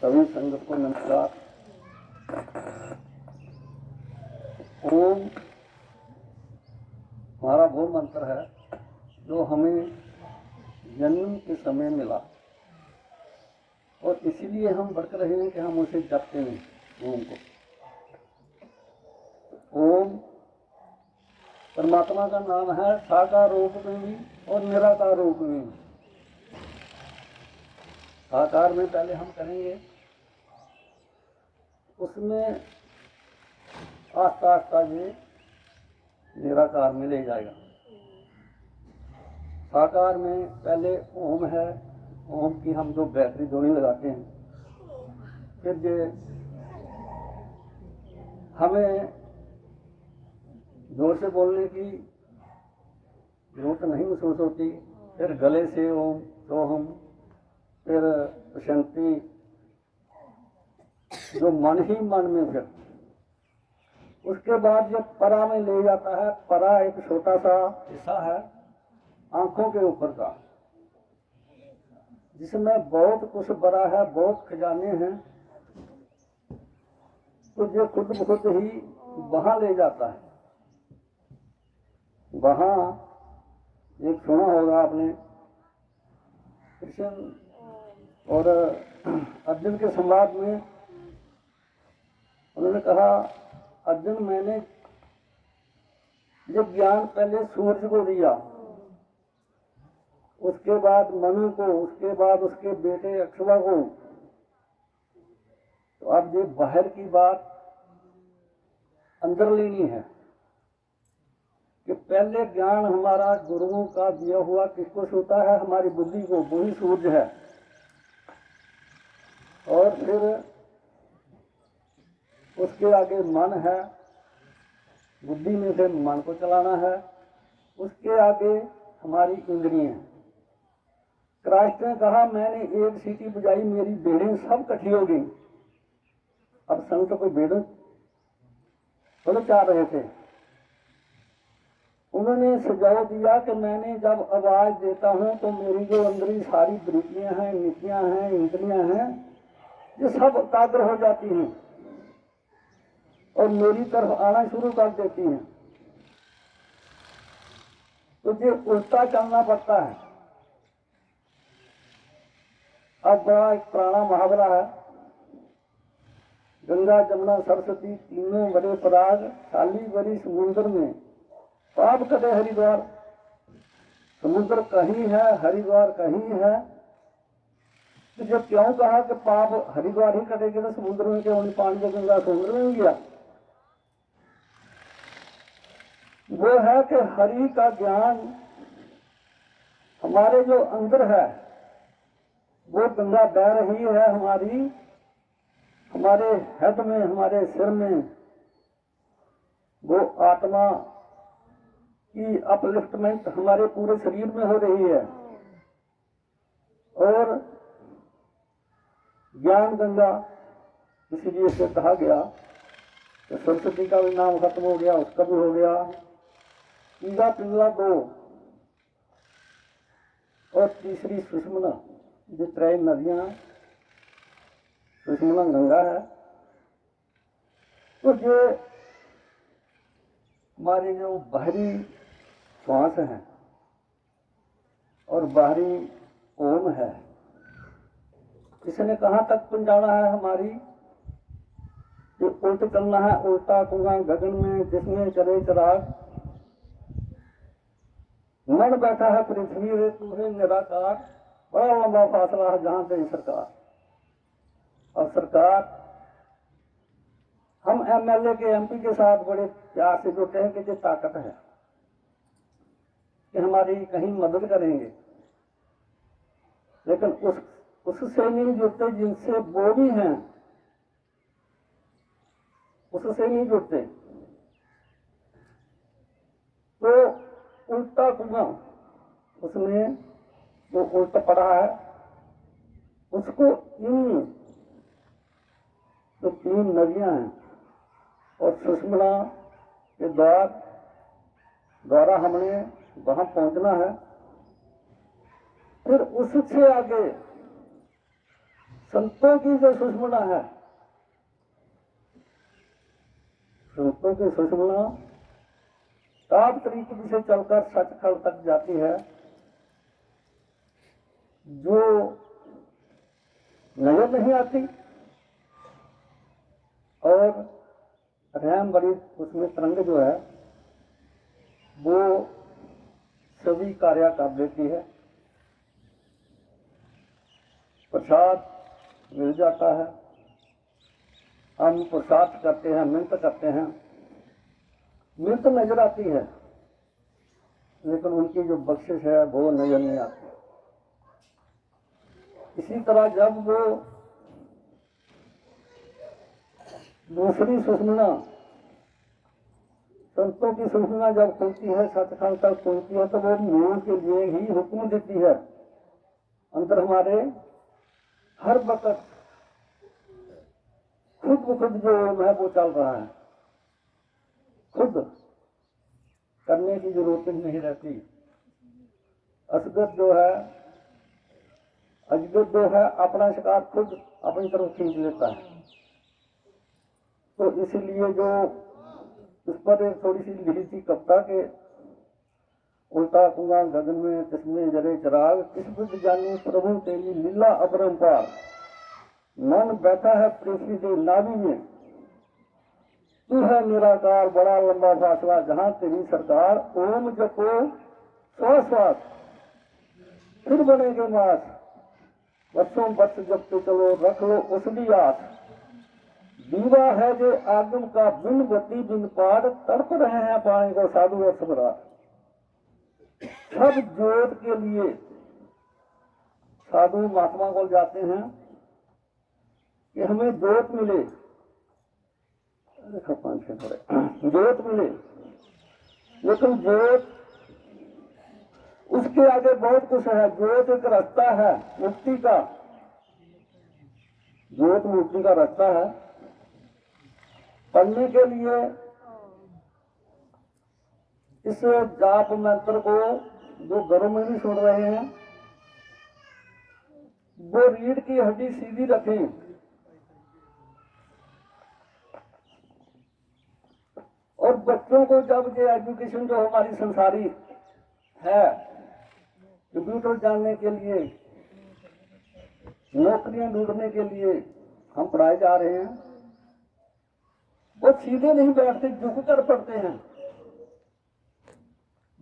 सभी संगत को नमस्कार। ओम हमारा वो मंत्र है जो हमें जन्म के समय मिला और इसीलिए हम बरक रहे हैं कि हम उसे जपते हैं। ओम को ओम परमात्मा का नाम है, साकार रूप में भी और निराकार रूप में भी। साकार में पहले हम करेंगे, उसमें आस्ता आस्ता ये निराकार में ले जाएगा। साकार में पहले ओम है, ओम की हम जो बैटरी ध्वनि लगाते हैं, फिर ये हमें जोर से बोलने की जरूरत नहीं महसूस होती। फिर गले से ओम सोहम, फिर शांति जो मन ही मन में, फिर उसके बाद जब परा में ले जाता है। परा एक छोटा सा हिस्सा है आंखों के ऊपर का, जिसमें बहुत कुछ भरा है, बहुत खजाने हैं। तो जो खुद खुद ही वहां ले जाता है। वहां एक सुना होगा आपने, कृष्ण और अर्जुन के संवाद में उन्होंने कहा, अर्जुन मैंने जब ज्ञान पहले सूर्य को दिया, उसके बाद मनु को, उसके बाद उसके बेटे अक्षवा को, तो अब ये बाहर की बात अंदर लेनी है कि पहले ज्ञान हमारा गुरुओं का दिया हुआ किसको होता है? हमारी बुद्धि को, वही सूर्य है। और फिर उसके आगे मन है, बुद्धि में से मन को चलाना है। उसके आगे हमारी इंद्रियां। कृष्ण ने कहा, मैंने एक सीटी बजाई, मेरी भेड़ें सब इकट्ठी हो गई। अब संत को भेड़ें थोड़े चाह रहे थे, उन्होंने सुझाव दिया कि मैंने जब आवाज देता हूं तो मेरी जो अंदरी सारी वृत्तियां हैं, नीतियां हैं, इंद्रियां हैं, ये सब एकाग्र हो जाती हैं और मेरी तरफ आना शुरू कर देती हैं। तो ये उल्टा चलना पड़ता है। अब बड़ा एक पुराना मुहावरा है, गंगा जमुना सरस्वती तीनों बड़े पराग, खाली बड़ी समुद्र में पाप कटे हरिद्वार। समुद्र कहीं है, हरिद्वार कहीं है। तो जब क्यों कहा कि पाप हरिद्वार ही कटेगा, तो समुद्र में क्यों नहीं? पानी जब गंगा समुद्र में गया। वो है कि हरि का ज्ञान हमारे जो अंदर है, वो गंगा बह रही है हमारी, हमारे हेड में, हमारे सिर में। वो आत्मा की अपलिफ्टमेंट हमारे पूरे शरीर में हो रही है। और ज्ञान गंगा इसीलिए से कहा गया तो सरस्वती का भी नाम खत्म हो गया, उसका भी हो गया। पीला पिंगला दो और तीसरी सुषमना, जो त्रय नदियां, सुषमना गंगा है। तो जो हमारी जो बाहरी श्वास है और बाहरी ओम है, इसने कहाँ तक पहुंचाना है हमारी? जो उल्ट चलना है, उल्टा कुआं गगन में जिसमें चले चिराग। मन बैठा है पृथ्वी रे, तू है निराकार। बड़ा लंबा फासला है जहां तेरी सरकार। और सरकार हम एमएलए के, एमपी के साथ बड़े प्यार से जुड़ते हैं कि ये ताकत है कि हमारी कहीं मदद करेंगे, लेकिन उससे नहीं जुड़ते जिनसे वो भी हैं, उससे नहीं जुड़ते। तो उल्टा कुआं, उसमें वो उल्टा पड़ा है, उसको इन जो तीन नदियां हैं और सुषमना के द्वारा हमने वहां पहुंचना है। फिर उससे आगे संतों की जो सुषमना है, संतों की सुषमना ताप तरीके से चलकर सचखंड तक जाती है। जो नजर नहीं आती और रहम बड़ी उसमें तरंग जो है वो सभी कार्य कर देती है। प्रसाद मिल जाता है, हम प्रसाद करते हैं, मिन्नत करते हैं, मिन्नत नजर आती है लेकिन उनकी जो बख्शिश है वो नजर नहीं आती। इसी तरह जब वो दूसरी सुषमना, संतों की सुषमना जब खुलती है, सचखंड तक खुलती है, तो वो नूर के लिए ही हुक्म देती है। अंदर हमारे हर वक्त खुद ब खुद जो है वो चल रहा है, खुद करने की जरूरत नहीं रहती। असगत जो है, अजगत जो है अपना शिकार खुद अपनी तरफ खींच लेता है। तो इसलिए जो उस पर एक थोड़ी सी लिखी थी कविता के, उल्टा कुआं गगन में तिसमें जरे चिराग, किस बुद्ध जानी प्रभु तेरी लीला अपरंपार, मन बैठा है पृथ्वी के नाभि में, तू है निराकार बड़ा लंबा फासला, जहां तेरी सरकार, ओम जपो श्वास श्वास फिर बनेगे मास, वर्षों वर्ष जपते चलो रख लो उसकी आस, दीवा है जो आगम का बिन गति बिन पार, तड़प रहे हैं पानी को साधु और सम्राट। सब जोत के लिए साधु महात्मा को जाते हैं कि हमें जोत मिले, जोत मिले, लेकिन जोत उसके आगे बहुत कुछ है। जोत एक रास्ता है मुक्ति का, जोत मुक्ति का रास्ता है। पढ़ने के लिए इस जाप मंत्र को जो घरों में भी सुन रहे हैं वो रीढ़ की हड्डी सीधी रखें और बच्चों को जब ये एजुकेशन जो हमारी संसारी है, कंप्यूटर जानने के लिए, नौकरियां ढूंढने के लिए हम पढ़ाए जा रहे हैं, वो सीधे नहीं बैठते, झुक कर पढ़ते हैं।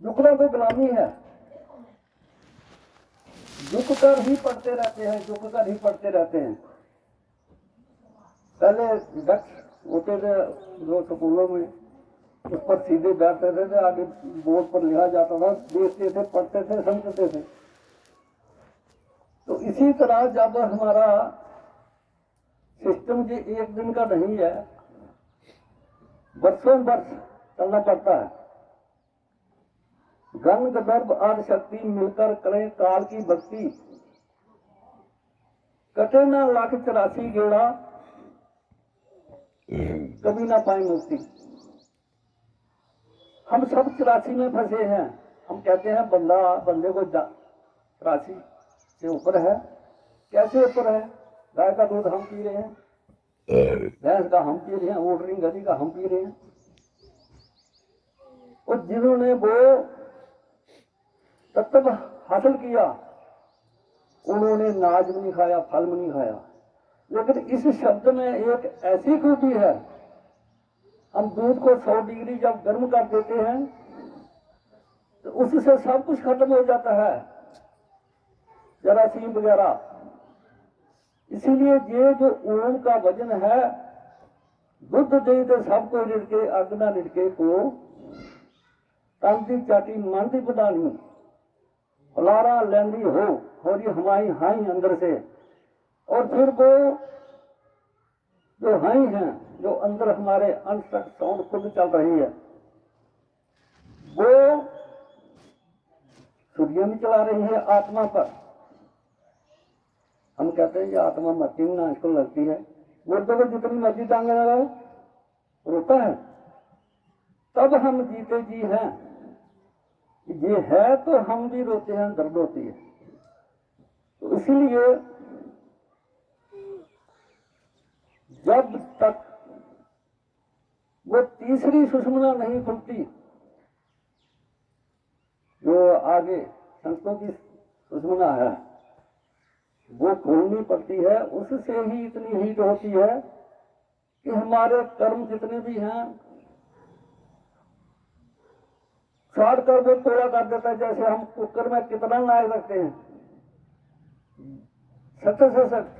झुकना तो गुलामी है, झुक कर ही पढ़ते रहते हैं, झुक कर ही पढ़ते रहते हैं। पहले डेस्क होते थे जो स्कूलों में, उस पर सीधे बैठते थे, आगे बोर्ड पर लिखा जाता था, देखते थे, पढ़ते थे, समझते थे। तो इसी तरह जब हमारा सिस्टम ये एक दिन का नहीं है, वर्षों वर्ष चलना पड़ता है। गंग गर्भ आदि शक्ति मिलकर करें काल की भक्ति, कटे ना 1,84 गेड़ा, कभी ना पाए मुक्ति। हम सब 84 में फंसे हैं। हम कहते हैं बंदे को 84 से ऊपर है। कैसे ऊपर है? गाय का दूध हम पी रहे हैं, भैंस का हम पी रहे हैं, ऊँटनी गधी का हम पी रहे हैं। और जिन्होंने वो तत्व हासिल किया उन्होंने नाज भी नहीं खाया, फल भी नहीं खाया। लेकिन इस शब्द में एक ऐसी खूबी है, हम दूध को 100 डिग्री जब गर्म कर देते हैं तो उससे सब कुछ खत्म हो जाता है, जरासीम वगैरह। इसीलिए ये जो ओम का वजन है, दुध दे दे सबको रिड़के, अग्ना रिड़के को, तन की चाटी मन की बढ़ानी, फलारा लेंदी हो रही हमारी हाई अंदर से। और फिर वो जो हाई हैं, जो अंदर हमारे अंश तक साउंड खुद चल रही है, वो सूर्य भी चला रही है आत्मा पर। हम कहते हैं ये आत्मा मरती ना इसको लगती है, मुर्दों को जितनी मर्जी टांगे लगाओ रोता है। तब हम जीते जी हैं, ये है तो हम भी रोते हैं, दर्द होती है। तो इसीलिए तीसरी सुषुम्ना नहीं खुलती, जो आगे संतों की सुषुम्ना है वो खोलनी पड़ती है। उससे ही इतनी हीट होती है कि हमारे कर्म जितने भी हैं साड़ कर वो तोड़ा कर देता है। जैसे हम कुकर में कितना नाक रखते हैं सख्त से सख्त,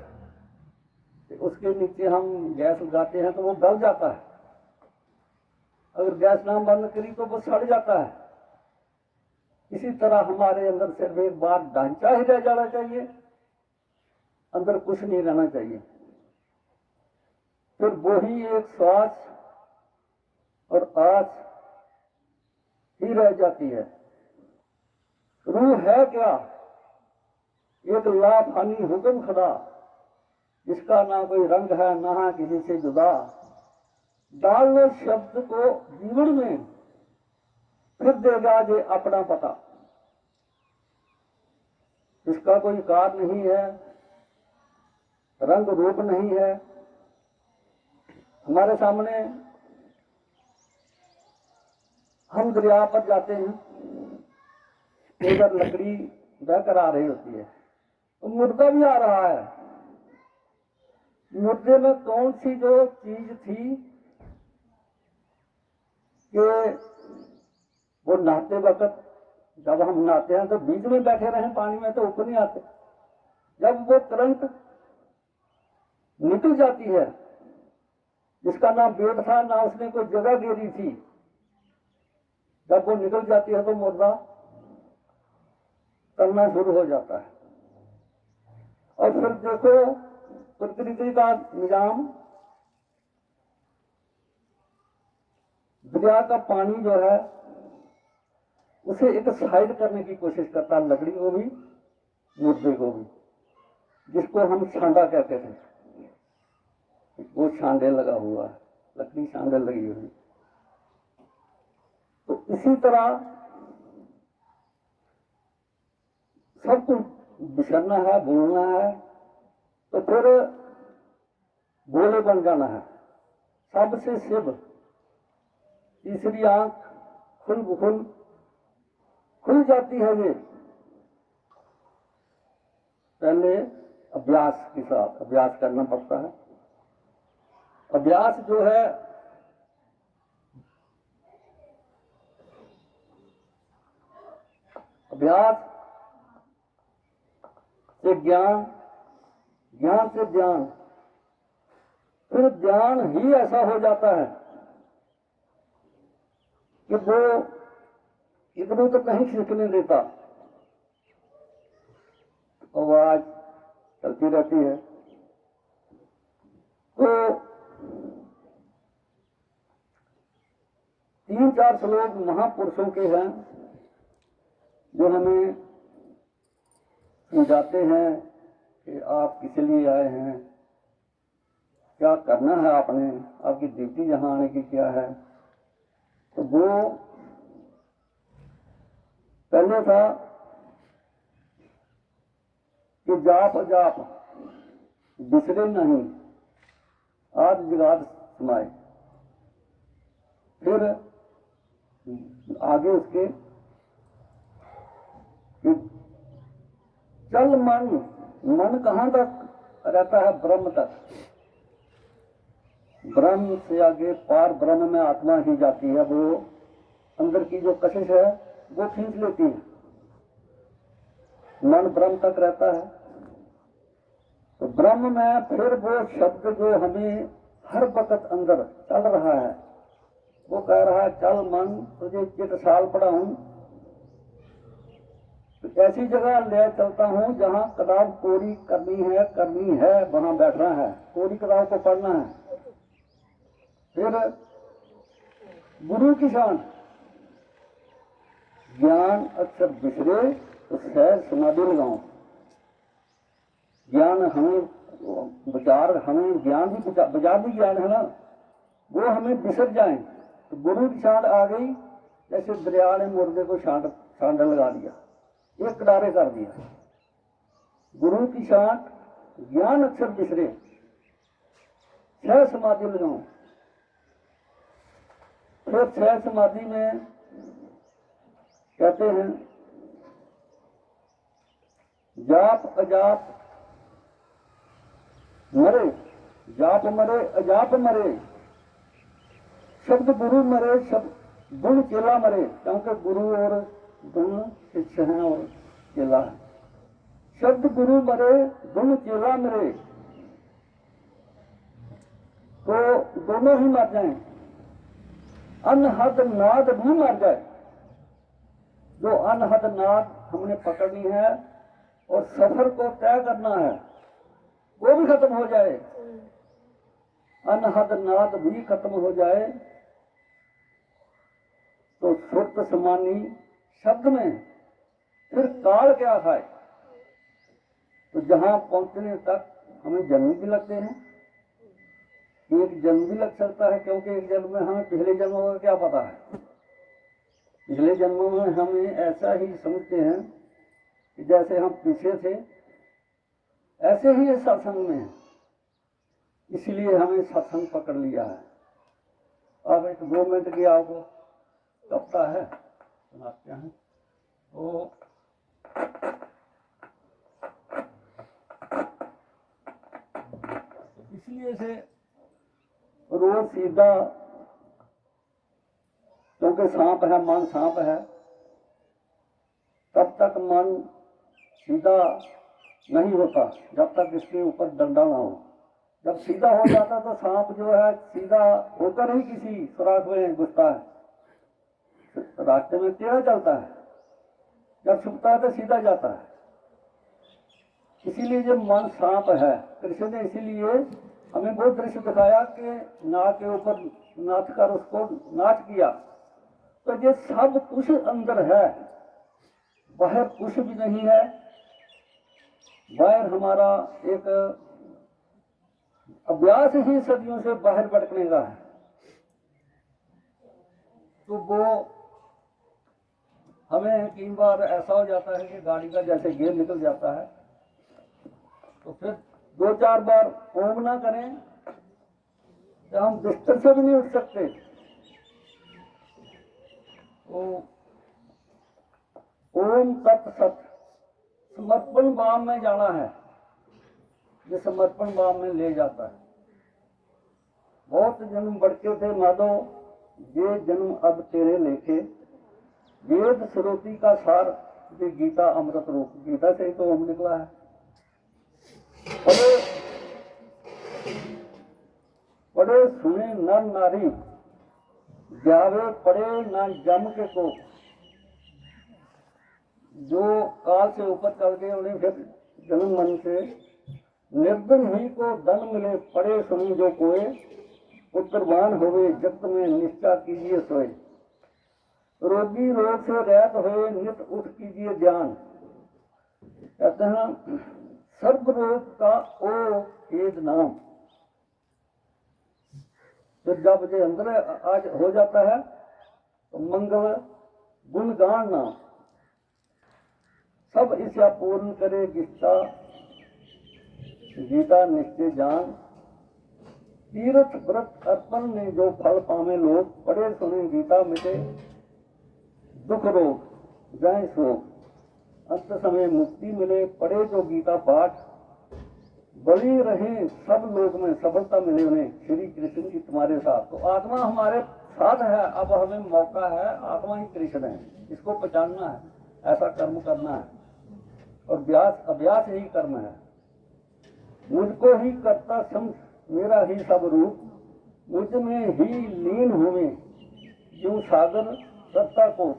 उसके नीचे हम गैस लगाते हैं तो वो गल जाता है। अगर गैस ना बंद करी तो वो सड़ जाता है। इसी तरह हमारे अंदर सिर्फ एक बार ढांचा ही रह जाना चाहिए, अंदर कुछ नहीं रहना चाहिए। फिर वही एक श्वास और आस ही रह जाती है। रूह है क्या? एक लाफानी हुक्म खुदा, जिसका ना कोई रंग है ना किसी से जुदा। डाल लो शब्द को जीवन में, फिर देगा जे अपना पता। इसका कोई कार नहीं है, रंग रूप नहीं है। हमारे सामने हम दरिया पर जाते हैं, उधर लकड़ी बहकर आ रही होती है तो मुर्दा भी आ रहा है। मुर्दे में कौन सी जो चीज थी कि वो नहाते वक्त, जब हम नहाते हैं तो बीच में बैठे रहे पानी में तो ऊपर नहीं आते। जब वो करंट निकल जाती है, जिसका ना पेट था ना उसने कोई जगह घेरी थी, जब वो निकल जाती है तो मुर्दा करना शुरू हो जाता है। और फिर देखो प्रकृति का निजाम, दरिया का पानी जो है उसे एक साइड करने की कोशिश करता है, लकड़ी को भी मुर्दे को भी, जिसको हम छांडा कहते थे। वो छांडे लगा हुआ है, लकड़ी छांडे लगी हुई। तो इसी तरह सब कुछ बिछड़ना है, बोलना है, तो फिर भोले बन जाना है। सबसे शिव तीसरी आंख खुल जाती है। ये पहले अभ्यास के साथ अभ्यास करना पड़ता है। अभ्यास जो है अभ्यास से ज्ञान, ज्ञान से ध्यान, फिर ध्यान ही ऐसा हो जाता है कि वो इधर उधर नहीं खिसकने देता। आवाज चलती रहती है। तो 3-4 श्लोक महापुरुषों के हैं जो हमें समझाते हैं कि आप किस लिए आए हैं, क्या करना है आपने, आपकी ड्यूटी यहाँ आने की क्या है। तो वो पहले था कि जाप अजाप बिसरे नहीं, आज जगात समाए। फिर आगे उसके कि चल मन कहाँ तक रहता है? ब्रह्म तक। ब्रह्म से आगे पार ब्रह्म में आत्मा ही जाती है। वो अंदर की जो कशिश है वो खींच लेती है, मन ब्रह्म तक रहता है। तो ब्रह्म में फिर वो शब्द जो हमें हर वक्त अंदर चल रहा है, वो कह रहा है चल मन तुझे चिटसाल पढ़ाऊं, तो ऐसी जगह ले चलता हूं जहां किताब कोरी करनी है वहां बैठना है, कोरी किताब को पढ़ना है। फिर गुरु की शान, ज्ञान अक्षर बिसरे तो सहज समाधि लगाऊं। ज्ञान हमें विचार, हमें ज्ञान भी विचार भी ज्ञान है ना, वो हमें बिसर जाए। तो गुरु की छांट आ गई, जैसे दरिया ने मुर्दे को छांड लगा दिया, एक किनारे कर दिया। गुरु की छांट, ज्ञान अक्षर बिसरे सहज समाधि लगाऊं। फिर छह समाधि में कहते हैं जाप अजाप मरे, जाप मरे अजाप मरे, शब्द गुरु मरे, शब्द गुण चेला मरे, क्योंकि गुरु और गुण शिष्य हैं और चेला है। शब्द गुरु मरे, गुण चेला मरे, तो दोनों ही मर जाएं। अनहद नाद भी मर जाए। जो अनहद नाद हमने पकड़नी है और सफर को तय करना है, वो भी खत्म हो जाए, अनहद नाद भी खत्म हो जाए, तो सुरत समानी शब्द में फिर काल क्या खाए। तो जहां पहुंचने तक हमें जन्म भी लगते हैं, एक जन्म भी लग सकता है, क्योंकि एक जन्म में हमें पिछले जन्मों का क्या पता है। पिछले जन्मों में हमें ऐसा ही समझते हैं कि जैसे हम पीछे थे ऐसे ही इस सत्संग में है, इसलिए हमें सत्संग पकड़ लिया है। अब एक 2 मिनट की आपको कविता है, सुनाते हैं। तो इसलिए से रोज सीधा, क्योंकि सांप है, मन सांप है, तब तक मन सीधा नहीं होता जब तक इसके ऊपर डंडा ना हो। जब सीधा हो जाता तो सांप जो है सीधा होकर ही किसी सुराख में घुसता है, रास्ते में टेढ़ा चलता है, जब छुपता है तो सीधा जाता है। इसीलिए जब मन सांप है, कृष्ण ने इसीलिए हमें वो दृश्य दिखाया कि नाक के ऊपर नाच कर उसको नाच किया। तो ये सब कुछ अंदर है, बाहर कुछ भी नहीं है। बाहर हमारा एक अभ्यास ही सदियों से बाहर भटकने का है। तो वो हमें कई बार ऐसा हो जाता है कि गाड़ी का जैसे गियर निकल जाता है, तो फिर 2-4 बार ओम ना करें तो हम बिस्तर से भी नहीं उठ सकते। ओम तत्सत समर्पण भाव में जाना है, ये समर्पण भाव में ले जाता है। बहुत जन्म बढ़के थे माधो, ये जन्म अब तेरे लेखे, वेद श्रुति का सार, ये गीता अमृत रूप। गीता से ही तो ओम निकला है। पढ़े सुने नर नारी, जावे पड़े न जम के को। जो काल से ऊपर चल गए उन्हें फिर जन्म मन से निर्धन ही को धन मिले, पढ़े सुनी जो कोय, उत्तरवान होवे जगत में निष्ठा कीजिए सोए। रोगी रोग से रहत होए नित उठ कीजिए ध्यान। कहते हैं सर्व रोग का ओ एक नाम। तो जब ये अंदर आज हो जाता है तो मंगल गुणगान नाम, सब इच्छा पूर्ण करे गीता, गीता निश्चय जान। तीर्थ व्रत अर्पण में जो फल पावे लोग, पढ़े सुने गीता मिटे दुख रोग जाए शोक। अंत समय मुक्ति मिले, पढ़े जो गीता पाठ, बली रहे सब लोग में सफलता मिले उन्हें श्री कृष्ण की तुम्हारे साथ। तो आत्मा हमारे साथ है, अब हमें मौका है, आत्मा ही कृष्ण है, इसको पहचानना है, ऐसा कर्म करना है और अभ्यास ही कर्म है। मुझको ही करता समझ मेरा ही सब रूप, मुझ में ही लीन हुए यूं सागर सत्ता को।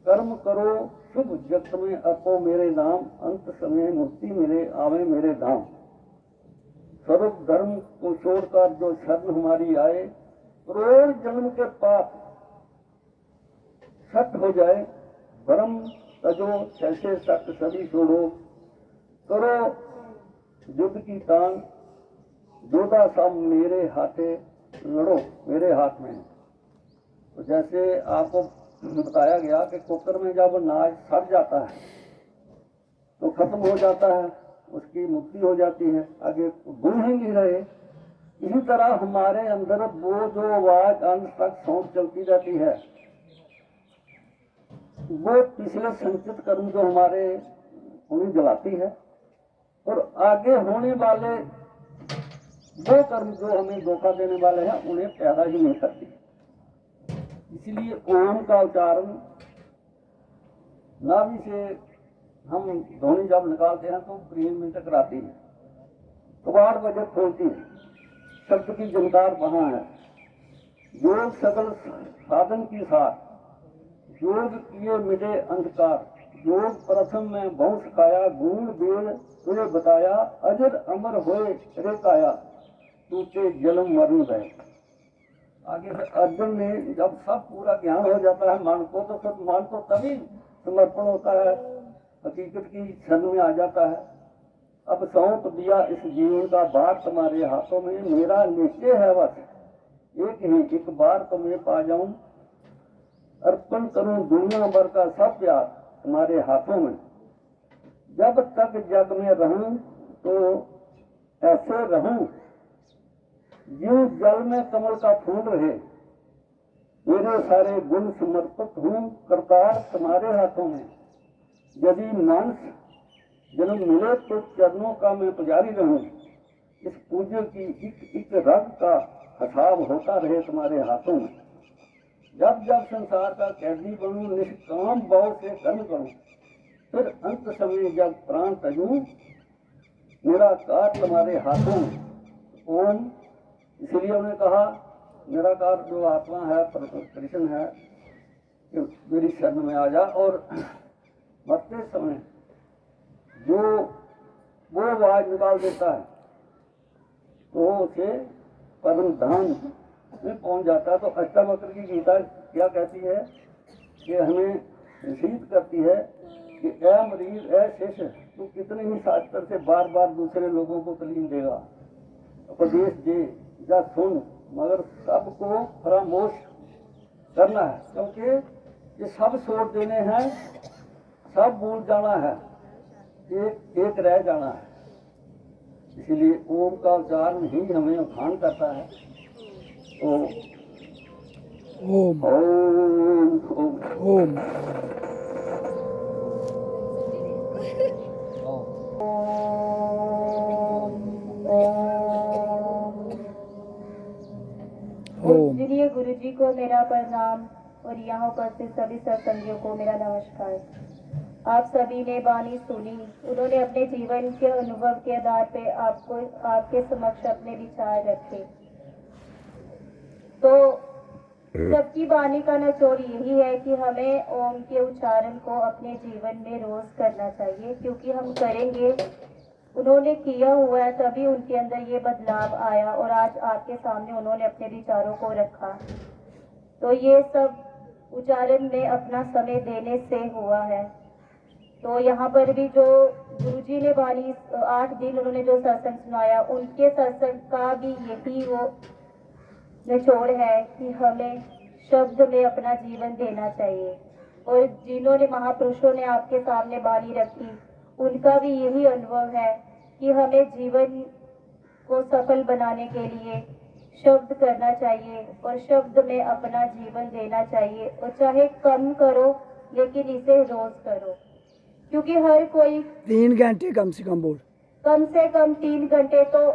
कर्म करो शुभ जगत में अर्पो मेरे नाम, अंत समय मुक्ति मिले आवे मेरे धाम। सर्व धर्म को छोड़कर जो शरण हमारी आए, करोड़ जन्म के पाप सट हो जाए। भ्रम तजो कैसे सट सभी छोड़ो, करो युद्ध की तान, जोधा सब मेरे हाथे लड़ो मेरे हाथ में। तो जैसे आपको बताया गया कि कुकर में जब अनाज सड़ जाता है तो खत्म हो जाता है, उसकी मुक्ति हो जाती है, आगे गुण ही नहीं रहे। इसी तरह हमारे अंदर वो जो आवाज अंत तक सौंप चलती रहती है, वो पिछले संचित कर्म जो हमारे उन्हें जलाती है, और आगे होने वाले वो कर्म जो हमें धोखा देने वाले हैं उन्हें पैदा ही नहीं करती। इसलिए ओम का उच्चारण नाभि से हम ध्वनि जब निकालते हैं तो ब्रेन में टकराती है, कबाड़ वजह खोलती है, शब्द की जनकार वहां है। योग सकल साधन की साथ, योग किए मिटे अंधकार, योग प्रथम में बहु सिखाया, गुण वेद तुझे बताया, अजर अमर होए रे काया, टूटे जन्म मरण गए। आगे से अर्जुन ने जब सब पूरा ज्ञान हो जाता है मन को, तो फिर मन को तभी समर्पण होता है, हकीकत की क्षण में आ जाता है। अब सौंप दिया इस जीवन का भार तुम्हारे हाथों में, मेरा निश्चय है बस एक ही एक बार तुम्हें पा जाऊं, अर्पण करूं दुनिया भर का सब प्यार तुम्हारे हाथों में। जब तक जग में रहूं तो ऐसे रहूं यूं जल में कमल का फूल रहे, मेरे सारे गुण समर्पित हूं करतार तुम्हारे हाथों में। यदि मानस जन्म मिले तो चरणों का मैं पुजारी रहूं, इस पूज्य की एक रग का हिसाब होता रहे तुम्हारे हाथों में। जब जब संसार का कैदी बनूं, निष्काम भाव से कर्म करूं, फिर अंत समय जब प्राण तजूं, मेरा कार तुम्हारे हाथों में। ओम, इसलिए उन्होंने कहा निराकार जो आत्मा है, कृष्ण है, कि मेरी शरण में आ जा। और मरते समय जो वो आवाज निकाल देता है तो उसे परम धाम में पहुंच जाता है। तो अष्टावक्र की गीता क्या कहती है कि हमें निषेध करती है कि ऐ मरीज ऐ शिष्य, तू कितने ही शास्त्र से बार बार दूसरे लोगों को तालीम देगा, उपदेश दे या सुन, मगर सबको फरामोश करना है, क्योंकि ये सब छोड़ देने हैं, सब भूल जाना है, एक रह जाना है। इसलिए ओम का उच्चारण ही हमें उठान करता है। तो ओम ओम ओम पूजनीय गुरु जी को मेरा प्रणाम और यहाँ उपस्थित सभी सत्संगियों को मेरा नमस्कार। आप सभी ने वाणी सुनी, उन्होंने अपने जीवन के अनुभव के आधार पे आपके समक्ष अपने विचार रखे। तो सबकी वाणी का निचोड़ यही है कि हमें ओम के उच्चारण को अपने जीवन में रोज करना चाहिए, क्योंकि हम करेंगे, उन्होंने किया हुआ है तभी उनके अंदर ये बदलाव आया और आज आपके सामने उन्होंने अपने विचारों को रखा। तो ये सब उच्चारण में अपना समय देने से हुआ है। तो यहाँ पर भी जो गुरुजी ने वाणी 8 दिन उन्होंने जो सत्संग सुनाया, उनके सत्संग का भी यही वो निचोड़ है कि हमें शब्द में अपना जीवन देना चाहिए। और जिन्होंने महापुरुषों ने आपके सामने वाणी रखी, उनका भी यही अनुभव है कि हमें जीवन को सफल बनाने के लिए शब्द करना चाहिए और शब्द में अपना जीवन देना चाहिए। और चाहे कम करो लेकिन इसे रोज करो, क्योंकि हर कोई 3 घंटे कम से कम बोल, कम से कम 3 घंटे तो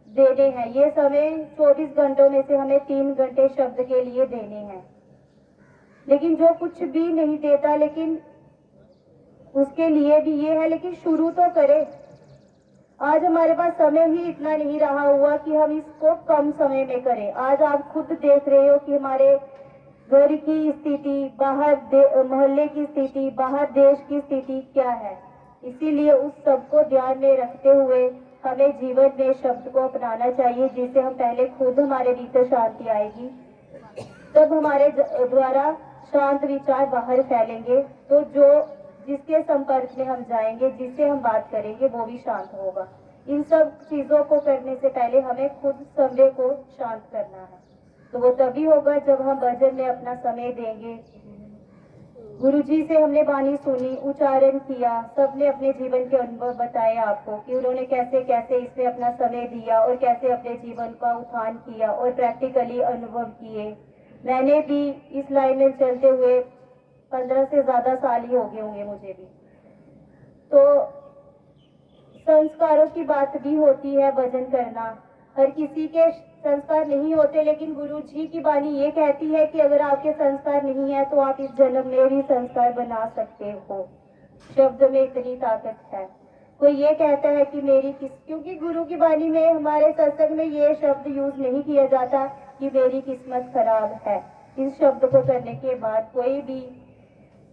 देने हैं। ये समय 24 घंटों में से हमें 3 घंटे शब्द के लिए देने हैं। लेकिन जो कुछ भी नहीं देता, लेकिन उसके लिए भी ये है, लेकिन शुरू तो करे। आज हमारे पास समय ही इतना नहीं रहा हुआ कि हम इसको कम समय में करें। आज आप खुद देख रहे हो कि हमारे घर की स्थिति, बाहर मोहल्ले की स्थिति, बाहर देश की स्थिति क्या है। इसीलिए उस सब को ध्यान में रखते हुए हमें जीवन में शब्द को अपनाना चाहिए, जिससे हम पहले खुद हमारे भीतर शांति आएगी, तब हमारे द्वारा शांत विचार बाहर फैलेंगे। तो जो जिसके संपर्क में हम जाएंगे, जिससे हम बात करेंगे, वो भी शांत होगा। इन सब चीजों को करने से पहले हमें खुद समय को शांत करना है। तो वो तभी होगा जब हम भजन में अपना समय देंगे, गुरुजी से हमने वाणी सुनी, उच्चारण किया, सबने अपने जीवन के अनुभव बताए आपको कि उन्होंने कैसे कैसे इसमें अपना समय दिया और कैसे अपने जीवन का उत्थान किया और प्रैक्टिकली अनुभव किए। मैंने भी इस लाइन में चलते हुए 15 से ज़्यादा साल ही हो गए होंगे मुझे भी। तो संस्कारों की बात भी होती है, भजन करना हर किसी के संस्कार नहीं होते, लेकिन गुरु जी की वाणी ये कहती है कि अगर आपके संस्कार नहीं है तो आप इस जन्म में भी संस्कार बना सकते हो। शब्द में इतनी ताकत है। कोई ये कहता है कि क्योंकि गुरु की वाणी में हमारे सत्संग में ये शब्द यूज नहीं किया जाता कि मेरी किस्मत खराब है। इस शब्द को करने के बाद कोई भी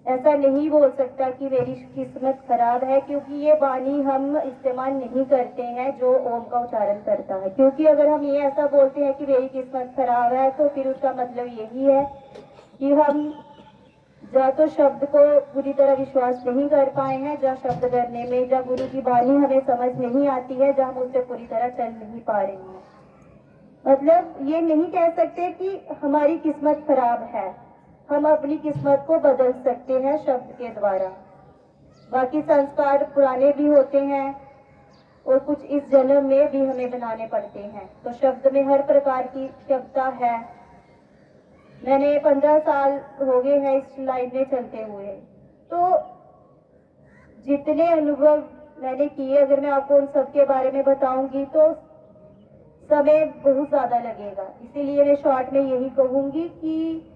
ऐसा नहीं बोल सकता कि मेरी किस्मत खराब है, क्योंकि ये वाणी हम इस्तेमाल नहीं करते हैं जो ओम का उच्चारण करता है। क्योंकि अगर हम ये ऐसा बोलते हैं कि मेरी किस्मत खराब है तो फिर उसका मतलब यही है कि हम या तो शब्द को पूरी तरह विश्वास नहीं कर पाए हैं, या शब्द करने में या गुरु की वाणी हमें समझ नहीं आती है, या हम उससे पूरी तरह चल नहीं पा रहे हैं। मतलब ये नहीं कह सकते कि हमारी किस्मत खराब है, हम अपनी किस्मत को बदल सकते हैं शब्द के द्वारा। बाकी संस्कार पुराने भी होते हैं और कुछ इस जन्म में भी हमें बनाने पड़ते हैं। तो शब्द में हर प्रकार की क्षमता है। मैंने 15 साल हो गए हैं इस लाइन में चलते हुए, तो जितने अनुभव मैंने किए, अगर मैं आपको उन सब के बारे में बताऊंगी तो समय बहुत ज्यादा लगेगा। इसीलिए मैं शॉर्ट में यही कहूंगी कि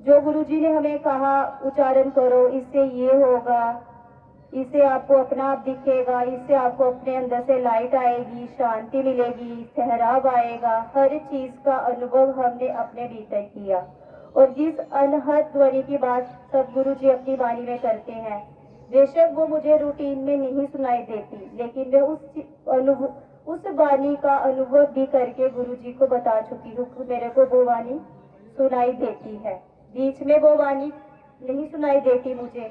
जो गुरुजी ने हमें कहा उच्चारण करो, इससे ये होगा, इससे आपको अपना आप दिखेगा, इससे आपको अपने अंदर से लाइट आएगी, शांति मिलेगी, ठहराव आएगा, हर चीज का अनुभव हमने अपने भीतर किया। और जिस अनहद ध्वनि की बात सब गुरुजी अपनी वाणी में करते हैं, बेशक वो मुझे रूटीन में नहीं सुनाई देती, लेकिन मैं उस वाणी का अनुभव भी करके गुरुजी को बता चुकी हूँ कि मेरे को वो वाणी सुनाई देती है। बीच में वो वाणी नहीं सुनाई देती मुझे,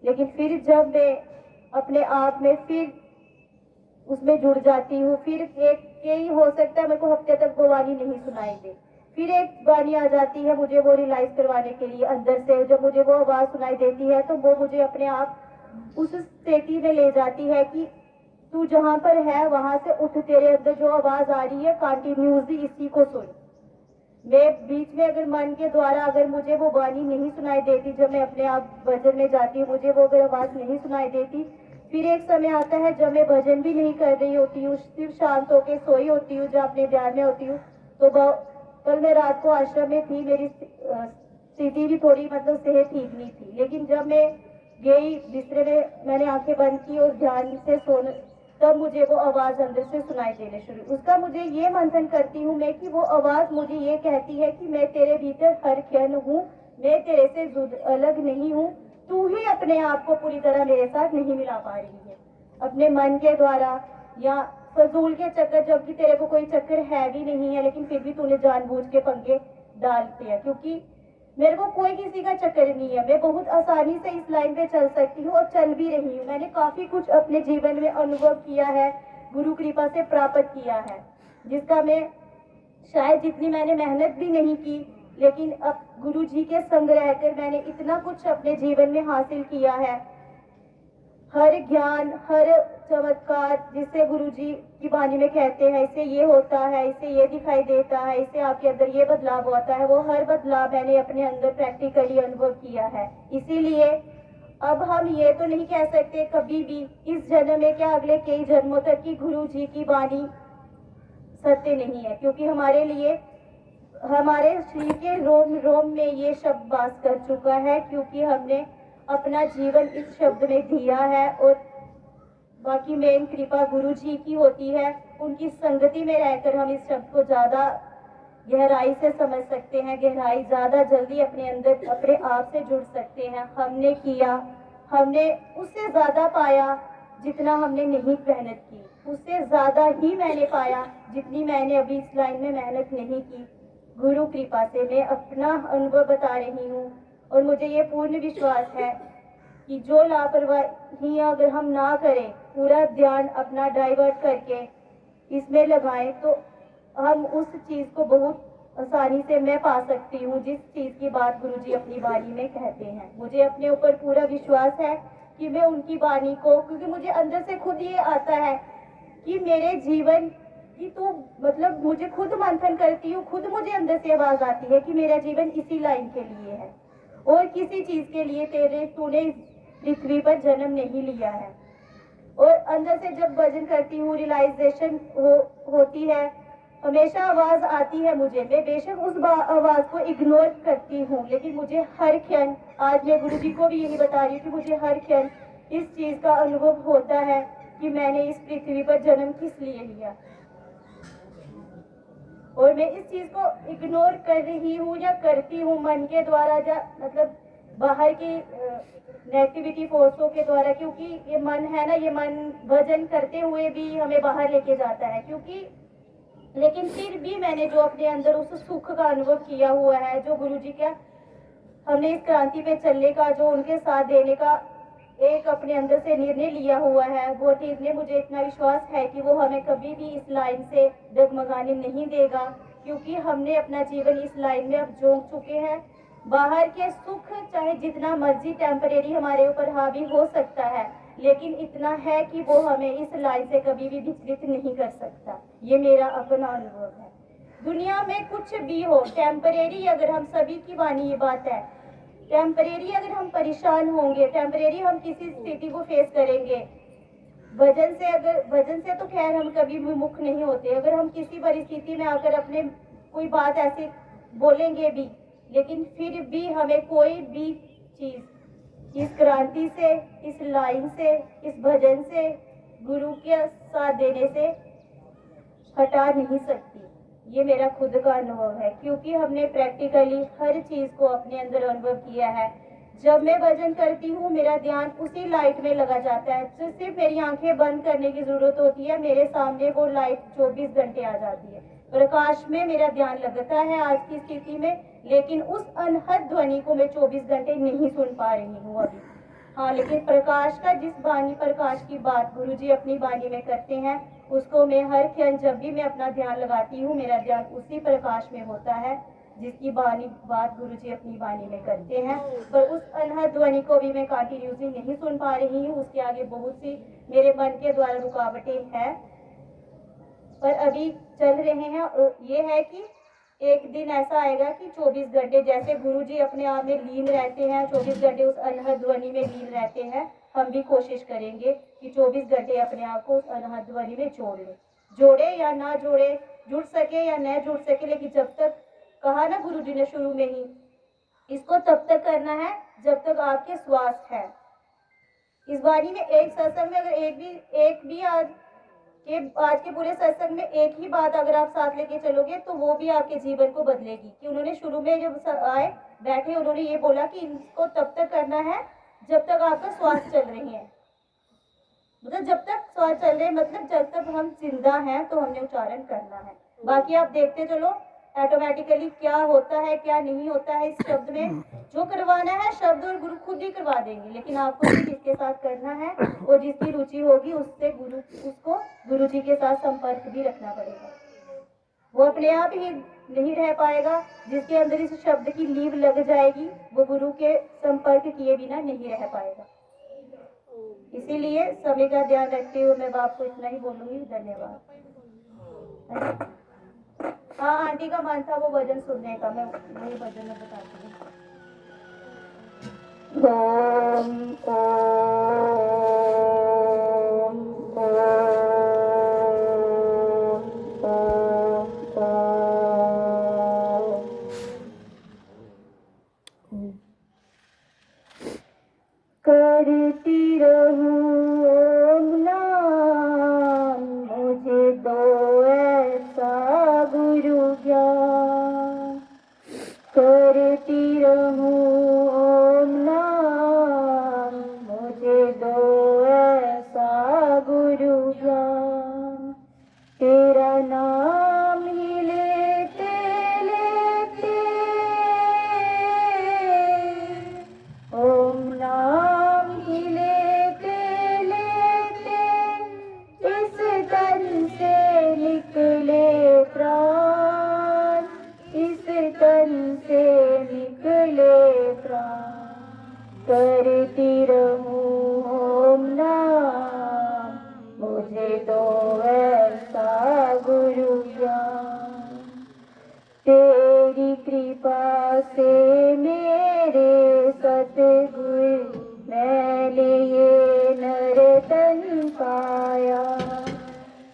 लेकिन फिर जब मैं अपने आप में फिर उसमें जुड़ जाती हूँ, फिर कई हो सकता है मेरे को हफ्ते तक वो वाणी नहीं सुनाई दे, फिर एक वाणी आ जाती है मुझे वो रियलाइज करवाने के लिए अंदर से। जब मुझे वो आवाज सुनाई देती है तो वो मुझे अपने आप उस स्थिति में ले जाती है कि तू जहाँ पर है वहां से उठ, तेरे अंदर जो आवाज आ रही है कंटिन्यूसली इसी को सुन। मैं बीच में अगर मन के द्वारा अगर मुझे वो वाणी नहीं सुनाई देती, जब मैं अपने आप भजन में जाती हूँ, मुझे वो अगर आवाज नहीं सुनाई देती, फिर एक समय आता है जब मैं भजन भी नहीं कर रही होती हूँ, सिर्फ शांत होकर सोई होती हूँ, जब अपने ध्यान में होती हूँ। तो कल मैं रात को आश्रम में थी, मेरी स्थिति भी थोड़ी मतलब सेहत ठीक नहीं थी, लेकिन जब मैं गई बिस्तरे में, मैंने आंखें बंद की और ध्यान से सोने, तब मुझे वो आवाज अंदर से सुनाई देने शुरू। उसका मुझे ये मंथन करती हूँ मैं कि वो आवाज मुझे ये कहती है कि मैं तेरे भीतर हर क्षण हूँ, मैं तेरे से अलग नहीं हूँ, तू ही अपने आप को पूरी तरह मेरे साथ नहीं मिला पा रही है अपने मन के द्वारा या फजूल के चक्कर, जबकि तेरे को कोई चक्कर है भी नहीं है, लेकिन फिर भी तूने जानबूझ के पंगे डालते हैं। क्योंकि मेरे को कोई किसी का चक्कर नहीं है, मैं बहुत आसानी से इस लाइन पे चल सकती हूँ और चल भी रही हूँ। मैंने काफी कुछ अपने जीवन में अनुभव किया है, गुरु कृपा से प्राप्त किया है, जिसका मैं शायद जितनी मैंने मेहनत भी नहीं की, लेकिन अब गुरु जी के संग रहकर मैंने इतना कुछ अपने जीवन में हासिल किया है। हर ज्ञान, हर चमत्कार, जिससे गुरुजी की वाणी में कहते हैं इससे ये होता है, इससे ये दिखाई देता है, इससे आपके अंदर ये बदलाव होता है, वो हर बदलाव मैंने अपने अंदर प्रैक्टिकली अनुभव किया है। इसीलिए अब हम ये तो नहीं कह सकते कभी भी इस जन्म में क्या अगले कई जन्मों तक की गुरु जी की वाणी सत्य नहीं है, क्योंकि हमारे लिए हमारे शरीर के रोम रोम में ये शब्द वास कर चुका है, क्योंकि हमने अपना जीवन इस शब्द में दिया है। और बाकी मेन कृपा गुरु जी की होती है, उनकी संगति में रहकर हम इस शब्द को ज्यादा गहराई से समझ सकते हैं, गहराई ज्यादा जल्दी अपने अंदर अपने आप से जुड़ सकते हैं। हमने किया, हमने उससे ज्यादा पाया जितना हमने नहीं मेहनत की, उससे ज्यादा ही मैंने पाया जितनी मैंने अभी इस लाइन में मेहनत नहीं की। गुरु कृपा से मैं अपना अनुभव बता रही हूँ और मुझे ये पूर्ण विश्वास है कि जो लापरवाही अगर हम ना करें, पूरा ध्यान अपना डाइवर्ट करके इसमें लगाएं, तो हम उस चीज को बहुत आसानी से मैं पा सकती हूँ जिस चीज की बात गुरुजी अपनी बानी में कहते हैं। मुझे अपने ऊपर पूरा विश्वास है कि मैं उनकी बानी को, क्योंकि मुझे अंदर से खुद ये आता है कि मेरे जीवन की तो मतलब मुझे खुद मंथन करती हूँ, खुद मुझे अंदर से आवाज आती है कि मेरा जीवन इसी लाइन के लिए है और किसी चीज के लिए तूने इस पृथ्वी पर जन्म नहीं लिया है। और अंदर से जब भजन करती हूँ रियलाइजेशन होती है, हमेशा आवाज आती है मुझे। मैं बेशक उस आवाज को इग्नोर करती हूँ, लेकिन मुझे हर क्षण, आज मैं गुरुजी को भी यही बता रही हूँ कि मुझे हर क्षण इस चीज का अनुभव होता है कि मैंने इस पृथ्वी पर जन्म किस लिए लिया। और मैं इस चीज को इग्नोर कर रही हूँ या करती हूँ मन के द्वारा, मतलब बाहर की नेगेटिविटी फोर्सों के द्वारा, क्योंकि ये मन है ना, ये मन भजन करते हुए भी हमें बाहर लेके जाता है। क्योंकि लेकिन फिर भी मैंने जो अपने अंदर उस सुख का अनुभव किया हुआ है, जो गुरुजी का हमने इस क्रांति पे चलने का, जो उनके साथ देने का एक अपने अंदर से निर्णय लिया हुआ है, वो निर्णय मुझे इतना विश्वास है कि वो हमें कभी भी इस लाइन से डगमगाने नहीं देगा, क्योंकि हमने अपना जीवन इस लाइन में अब जोड़ चुके हैं। बाहर के सुख चाहे जितना मर्जी टेम्परेरी हमारे ऊपर हावी हो सकता है, लेकिन इतना है कि वो हमें इस लाइन से कभी भी विचलित नहीं कर सकता। ये मेरा अपना अनुभव है। दुनिया में कुछ भी हो, टेम्परेरी, अगर हम सभी की वाणी ये बात है, टेम्परेरी अगर हम परेशान होंगे, टेम्परेरी हम किसी स्थिति को फेस करेंगे, भजन से तो खैर हम कभी विमुख नहीं होते। अगर हम किसी परिस्थिति में आकर अपने कोई बात ऐसे बोलेंगे भी, लेकिन फिर भी हमें कोई भी चीज इस क्रांति से, इस लाइन से, इस भजन से, गुरु के साथ देने से हटा नहीं सकती। ये मेरा खुद का अनुभव है, क्योंकि हमने प्रैक्टिकली हर चीज को अपने अंदर अनुभव किया है। जब मैं भजन करती हूँ, मेरा ध्यान उसी लाइट में लगा जाता है, तो सिर्फ मेरी आंखें बंद करने की जरूरत होती है, मेरे सामने वो लाइट 24 घंटे आ जाती है। प्रकाश में मेरा ध्यान लगता है आज की स्थिति में, लेकिन उस अनहद ध्वनि को मैं 24 घंटे नहीं सुन पा रही हूँ अभी। हाँ, लेकिन प्रकाश का, जिस बानी प्रकाश की बात गुरुजी अपनी बानी में करते हैं, उसको मैं हर क्षण, जब भी मैं अपना ध्यान लगाती हूँ, मेरा ध्यान उसी प्रकाश में होता है जिसकी बात गुरुजी अपनी बानी में करते हैं। पर उस अनहद ध्वनि को भी मैं कंटिन्यूसली नहीं सुन पा रही हूँ, उसके आगे बहुत सी मेरे मन के द्वारा रुकावटें हैं, पर अभी चल रहे हैं। और ये है कि एक दिन ऐसा आएगा कि 24 घंटे जैसे गुरुजी अपने आप में लीन रहते हैं, 24 घंटे उस अनहद ध्वनि में लीन रहते हैं, हम भी कोशिश करेंगे कि 24 घंटे अपने आप को उस अनहद ध्वनि में जोड़े या ना जोड़े, जुड़ सके या न जुड़ सके, लेकिन जब तक, कहा ना गुरुजी ने शुरू में ही, इसको तब तक करना है जब तक आपके श्वास है। इस वाणी में एक सत्संग में अगर एक भी आज के पूरे सत्संग में एक ही बात अगर आप साथ लेके चलोगे, तो वो भी आपके जीवन को बदलेगी। कि उन्होंने शुरू में जब आए बैठे, उन्होंने ये बोला कि इनको तब तक करना है जब तक आपका श्वास चल रही है, मतलब जब तक श्वास चल रहे, मतलब जब तक हम जिंदा हैं तो हमने उच्चारण करना है। बाकी आप देखते चलो ऑटोमेटिकली क्या होता है क्या नहीं होता है। इस शब्द में जो करवाना है शब्द और गुरु खुद ही करवा देंगे, लेकिन आपको जिसके साथ करना है और जिसकी रुचि होगी उससे उसको गुरु जी के साथ संपर्क भी रखना पड़ेगा। वो अपने आप ही नहीं रह पाएगा। जिसके अंदर इस शब्द की लीव लग जाएगी, वो गुरु के संपर्क किए बिना नहीं रह पाएगा। इसीलिए समय का ध्यान रखते हुए मैं आपको इतना ही बोलूंगी। धन्यवाद। हाँ, आंटी का मन था वो भजन सुनने का, मैं वही भजन में बताती हूँ। ओम करती रहूं ओम नाम, मुझे दो ऐसा गुरु ज्ञान। करती रहूं ओम नाम, मुझे दो ऐसा गुरु ज्ञान। तेरा नाम ही लेते लेते ओम नाम ही लेते लेते इस तन से निकले प्राण, इस करती रहूं ओम नाम, मुझे दो ऐसा गुरु ज्ञान। तेरी कृपा से मेरे सतगुरु मैंने ये नर तन पाया।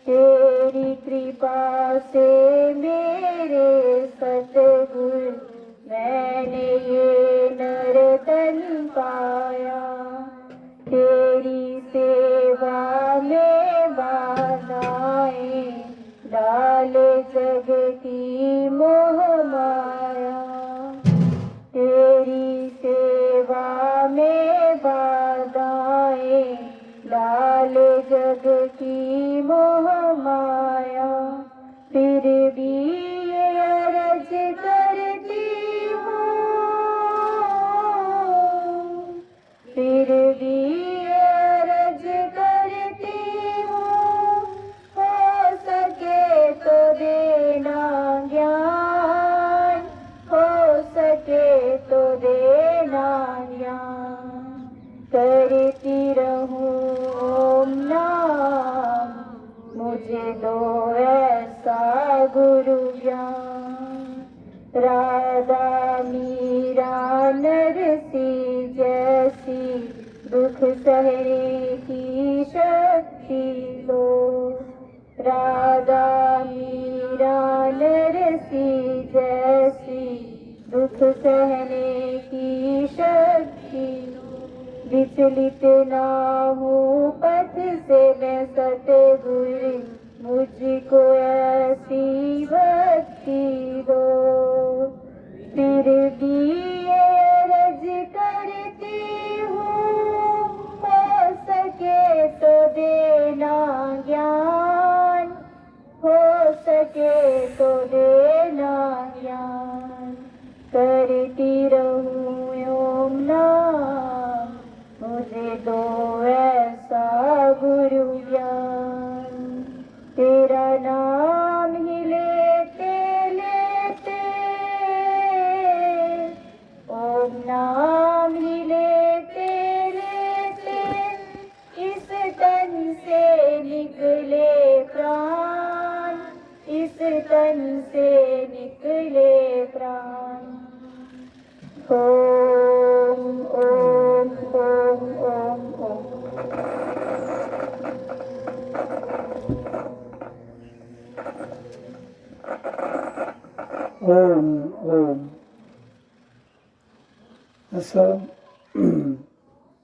तेरी कृपा से मेरे सतगुरु मैंने ये नर तन पाया। तेरी सेवा में बाधाएं डाले जग की मोह माया। तेरी सेवा में बाधाएं डाले जग की मोह माया। फिर भी ये अर्ज करती हूँ, फिर भी ये अर्ज करती हूँ, हो सके तो देना ज्ञान, हो सके तो देना ज्ञान। करती रहूं ओम नाम, मुझे दो ऐसा गुरु ज्ञान। राधा मीरा नरसी जैसी दुख सहने की शक्ति दो। राधा मीरा नरसी जैसी दुख सहने की शक्ति दो। विचलित ना हूँ पथ से मैं सतगुरु, मुझको ऐसी भक्ति दो। फिर भी ये अर्ज करती हूँ, हो सके तो देना ज्ञान, हो सके तो देना ज्ञान। करती रहूं ओम नाम, मुझे दो ऐसा गुरु ज्ञान। तेरा नाम ही लेते लेते, ओम नाम ही लेते लेते, इस तन से निकले प्राण, इस तन से निकले प्राण। ओम ओम ओम ओम ओम। ओम ओम। सब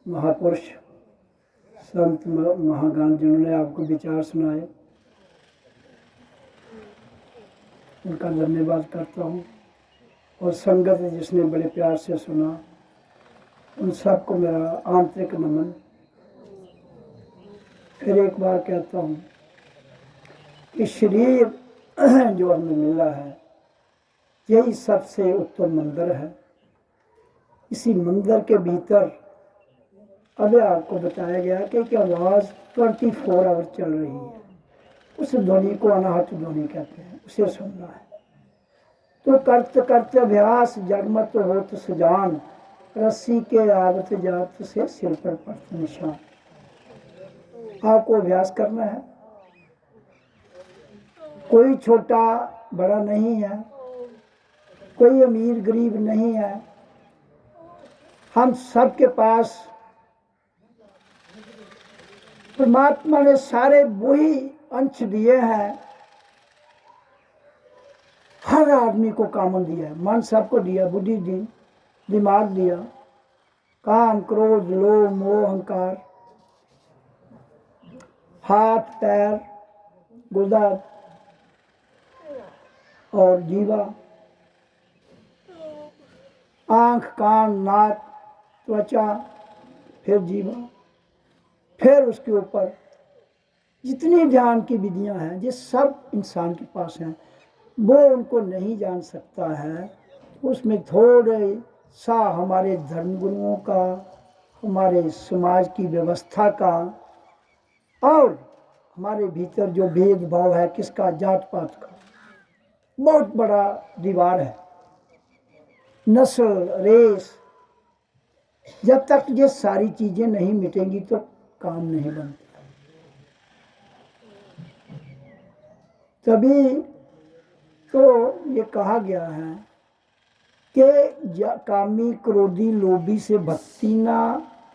महापुरुष संत महागण जिन्होंने आपको विचार सुनाए, उनका धन्यवाद करता हूँ। और संगत जिसने बड़े प्यार से सुना, उन सबको मेरा आंतरिक नमन। फिर एक बार कहता हूँ कि शरीर जो हमें मिला है, यही सबसे उत्तम मंदिर है। इसी मंदिर के भीतर अभी आपको बताया गया कि आवाज़ 24 आवर चल रही है। उस ध्वनि को अनाहत ध्वनि कहते हैं, उसे सुनना है। तो करते करते अभ्यास जगमत होत सुजान, रस्सी के आवत जात से सिर पर पड़त निशान। आपको अभ्यास करना है। कोई छोटा बड़ा नहीं है, कोई अमीर गरीब नहीं है। हम सबके पास परमात्मा ने सारे वही अंश दिए हैं। हर आदमी को कामन दिया है। मन सबको दिया, बुद्धि दी, दिमाग दिया, काम क्रोध लोभ मोह अहंकार, हाथ पैर गुर्दा और जीवा, आंख कान नाक त्वचा, फिर जीवा, फिर उसके ऊपर जितनी ध्यान की विधियां हैं, ये सब इंसान के पास हैं। वो उनको नहीं जान सकता है। उसमें थोड़े सा हमारे धर्मगुरुओं का, हमारे समाज की व्यवस्था का, और हमारे भीतर जो भेदभाव है, किसका, जात पात का, बहुत बड़ा दीवार है। नस्ल रेस जब तक ये सारी चीजें नहीं मिटेंगी तो काम नहीं बनता। तभी तो ये कहा गया है कि कामी क्रोधी लोभी से भक्ति ना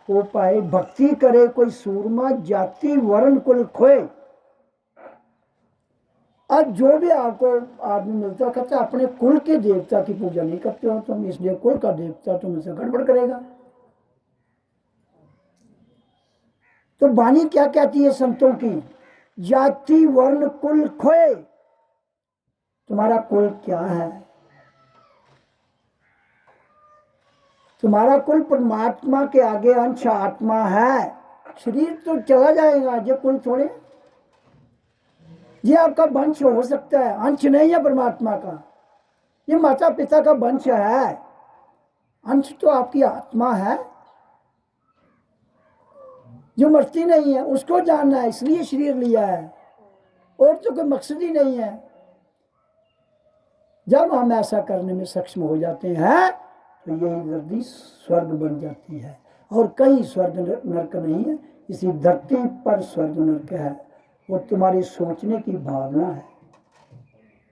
हो पाए, भक्ति करे कोई सूरमा, जाति वर्ण कुल खोए। आज जो भी आपको आदमी मिलता कहता है अपने कुल के देवता की पूजा नहीं करते हो तुम, इसलिए कुल का देवता तुमसे गड़बड़ करेगा। तो वाणी क्या कहती है संतों की, जाति वर्ण कुल खोए। तुम्हारा कुल क्या है? तुम्हारा कुल परमात्मा के आगे अंश आत्मा है। शरीर तो चला जाएगा, ये कुल थोड़े। ये आपका वंश हो सकता है, अंश नहीं है परमात्मा का। ये माता पिता का वंश है, अंश तो आपकी आत्मा है जो मरती नहीं है। उसको जानना है, इसलिए शरीर लिया है, और तो कोई मकसद ही नहीं है। जब हम ऐसा करने में सक्षम हो जाते हैं तो यही धरती स्वर्ग बन जाती है। और कहीं स्वर्ग नरक नहीं है, इसी धरती पर स्वर्ग नरक है। वो तुम्हारी सोचने की भावना है।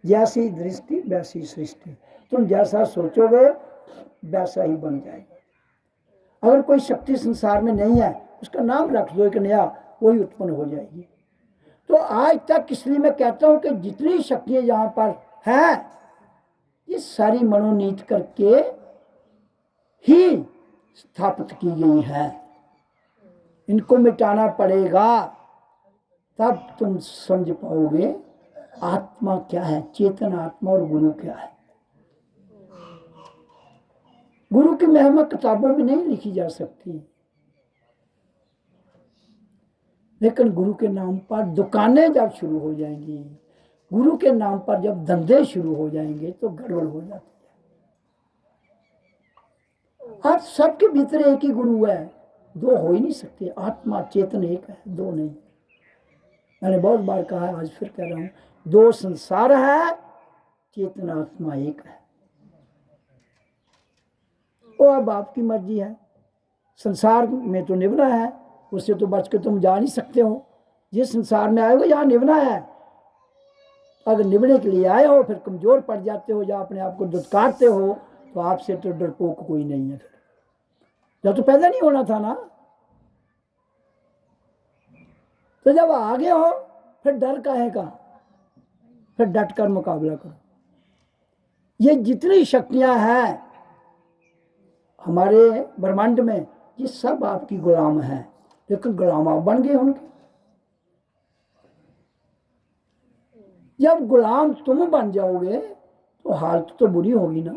जैसी दृष्टि वैसी सृष्टि, तुम जैसा सोचोगे वैसा ही बन जाएगा। अगर कोई शक्ति संसार में नहीं है, उसका नाम रख दो एक नया, वही उत्पन्न हो जाएगी। तो आज तक इसलिए मैं कहता हूं कि जितनी शक्तियां यहाँ पर हैं, ये सारी मनोनीत करके ही स्थापित की गई है। इनको मिटाना पड़ेगा, तब तुम समझ पाओगे आत्मा क्या है, चेतन आत्मा, और गुरु क्या है। गुरु की महिमा किताबों में नहीं लिखी जा सकती, लेकिन गुरु के नाम पर दुकानें जब शुरू हो जाएंगी, गुरु के नाम पर जब धंधे शुरू हो जाएंगे तो गड़बड़ हो जाती है। आज सबके भीतर एक ही गुरु है, दो हो ही नहीं सकते। आत्मा चेतन एक है, दो नहीं। मैंने बहुत बार कहा है, आज फिर कह रहा हूं, दो संसार है, चेतन आत्मा एक है। वो अब आपकी मर्जी है। संसार में तो निभना है, उससे तो बच के तुम जा नहीं सकते हो। जिस संसार में आए हो यहाँ निभना है। अगर निभने के लिए आए हो फिर कमजोर पड़ जाते हो या अपने आप को दुत्कारते हो, तो आपसे तो डरपोक कोई नहीं है। फिर जब तो पैदा नहीं होना था ना, तो जब आगे हो फिर डर काहे का? फिर डट कर मुकाबला करो। ये जितनी शक्तियां हैं हमारे ब्रह्मांड में, ये सब आपकी गुलाम हैं, लेकिन गुलाम आप बन गए उनके। जब गुलाम तुम बन जाओगे तो हालत तो बुरी होगी ना।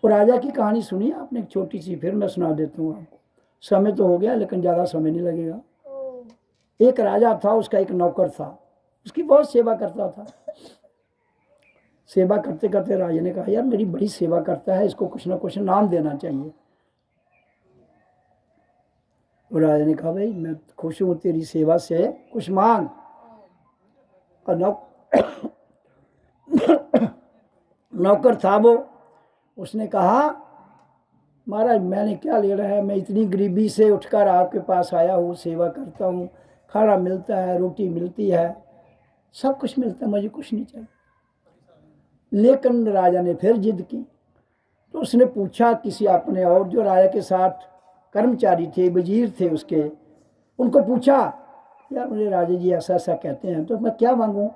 और राजा की कहानी सुनी आपने, एक छोटी सी, फिर मैं सुना देता हूँ आपको। समय तो हो गया लेकिन ज़्यादा समय नहीं लगेगा। एक राजा था, उसका एक नौकर था, उसकी बहुत सेवा करता था। सेवा करते करते राजा ने कहा, यार मेरी बड़ी सेवा करता है, इसको कुछ ना कुछ नाम देना चाहिए। और राजा ने कहा, भाई मैं खुश हूँ तेरी सेवा से, कुछ मांग। और नौकर था वो, उसने कहा, महाराज मैंने क्या ले रहा है, मैं इतनी गरीबी से उठकर आपके पास आया हूँ, सेवा करता हूँ, खाना मिलता है, रोटी मिलती है, सब कुछ मिलता है, मुझे कुछ नहीं चाहिए। लेकिन राजा ने फिर जिद की। तो उसने पूछा किसी अपने और जो राजा के साथ कर्मचारी थे, वजीर थे उसके, उनको पूछा, यार मुझे राजा जी ऐसा ऐसा कहते हैं, तो मैं क्या मांगूं?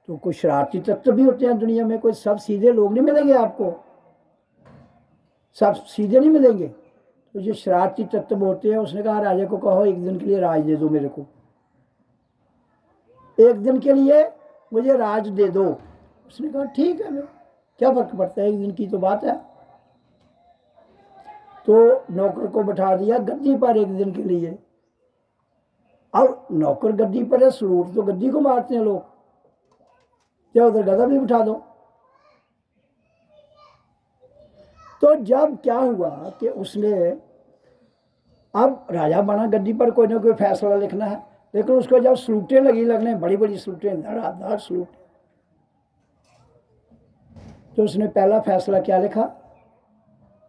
तो कुछ शरारती तत्व भी होते हैं दुनिया में, कोई सब सीधे लोग नहीं मिलेंगे आपको, सब सीधे नहीं मिलेंगे। तो जो शरारती तत्व होते हैं, उसने कहा राजा को कहो एक दिन के लिए राज दे दो मेरे को, एक दिन के लिए मुझे राज दे दो। उसने कहा ठीक है, क्या फर्क पड़ता है, एक दिन की तो बात है। तो नौकर को बैठा दिया गद्दी पर एक दिन के लिए। अब नौकर गद्दी पर है, सलूट तो गद्दी को मारते हैं लोग, या उधर गधा भी बिठा दो। तो जब क्या हुआ कि उसने, अब राजा बना, गद्दी पर कोई ना कोई फैसला लिखना है, लेकिन उसको जब सलूटें लगी लगने, बड़ी बड़ी सलूटें, धड़ाधड़ सलूट, तो उसने पहला फैसला क्या लिखा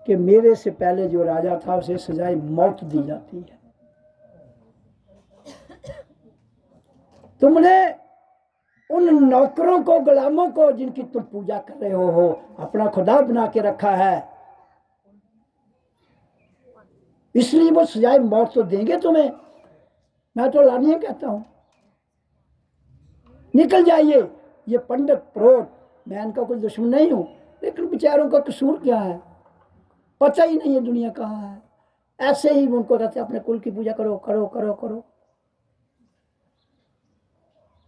कि मेरे से पहले जो राजा था उसे सजाए मौत दी जाती है। तुमने उन नौकरों को, गुलामों को, जिनकी तुम पूजा कर रहे हो अपना खुदा बना के रखा है, इसलिए वो सजाए मौत तो देंगे तुम्हें। मैं तो लानिए कहता हूं, निकल जाइए। ये पंडित प्रोट, मैं इनका कोई दुश्मन नहीं हूं, लेकिन बेचारों का कसूर क्या है, पता ही नहीं है दुनिया कहाँ है। ऐसे ही उनको कहते अपने कुल की पूजा करो करो करो करो।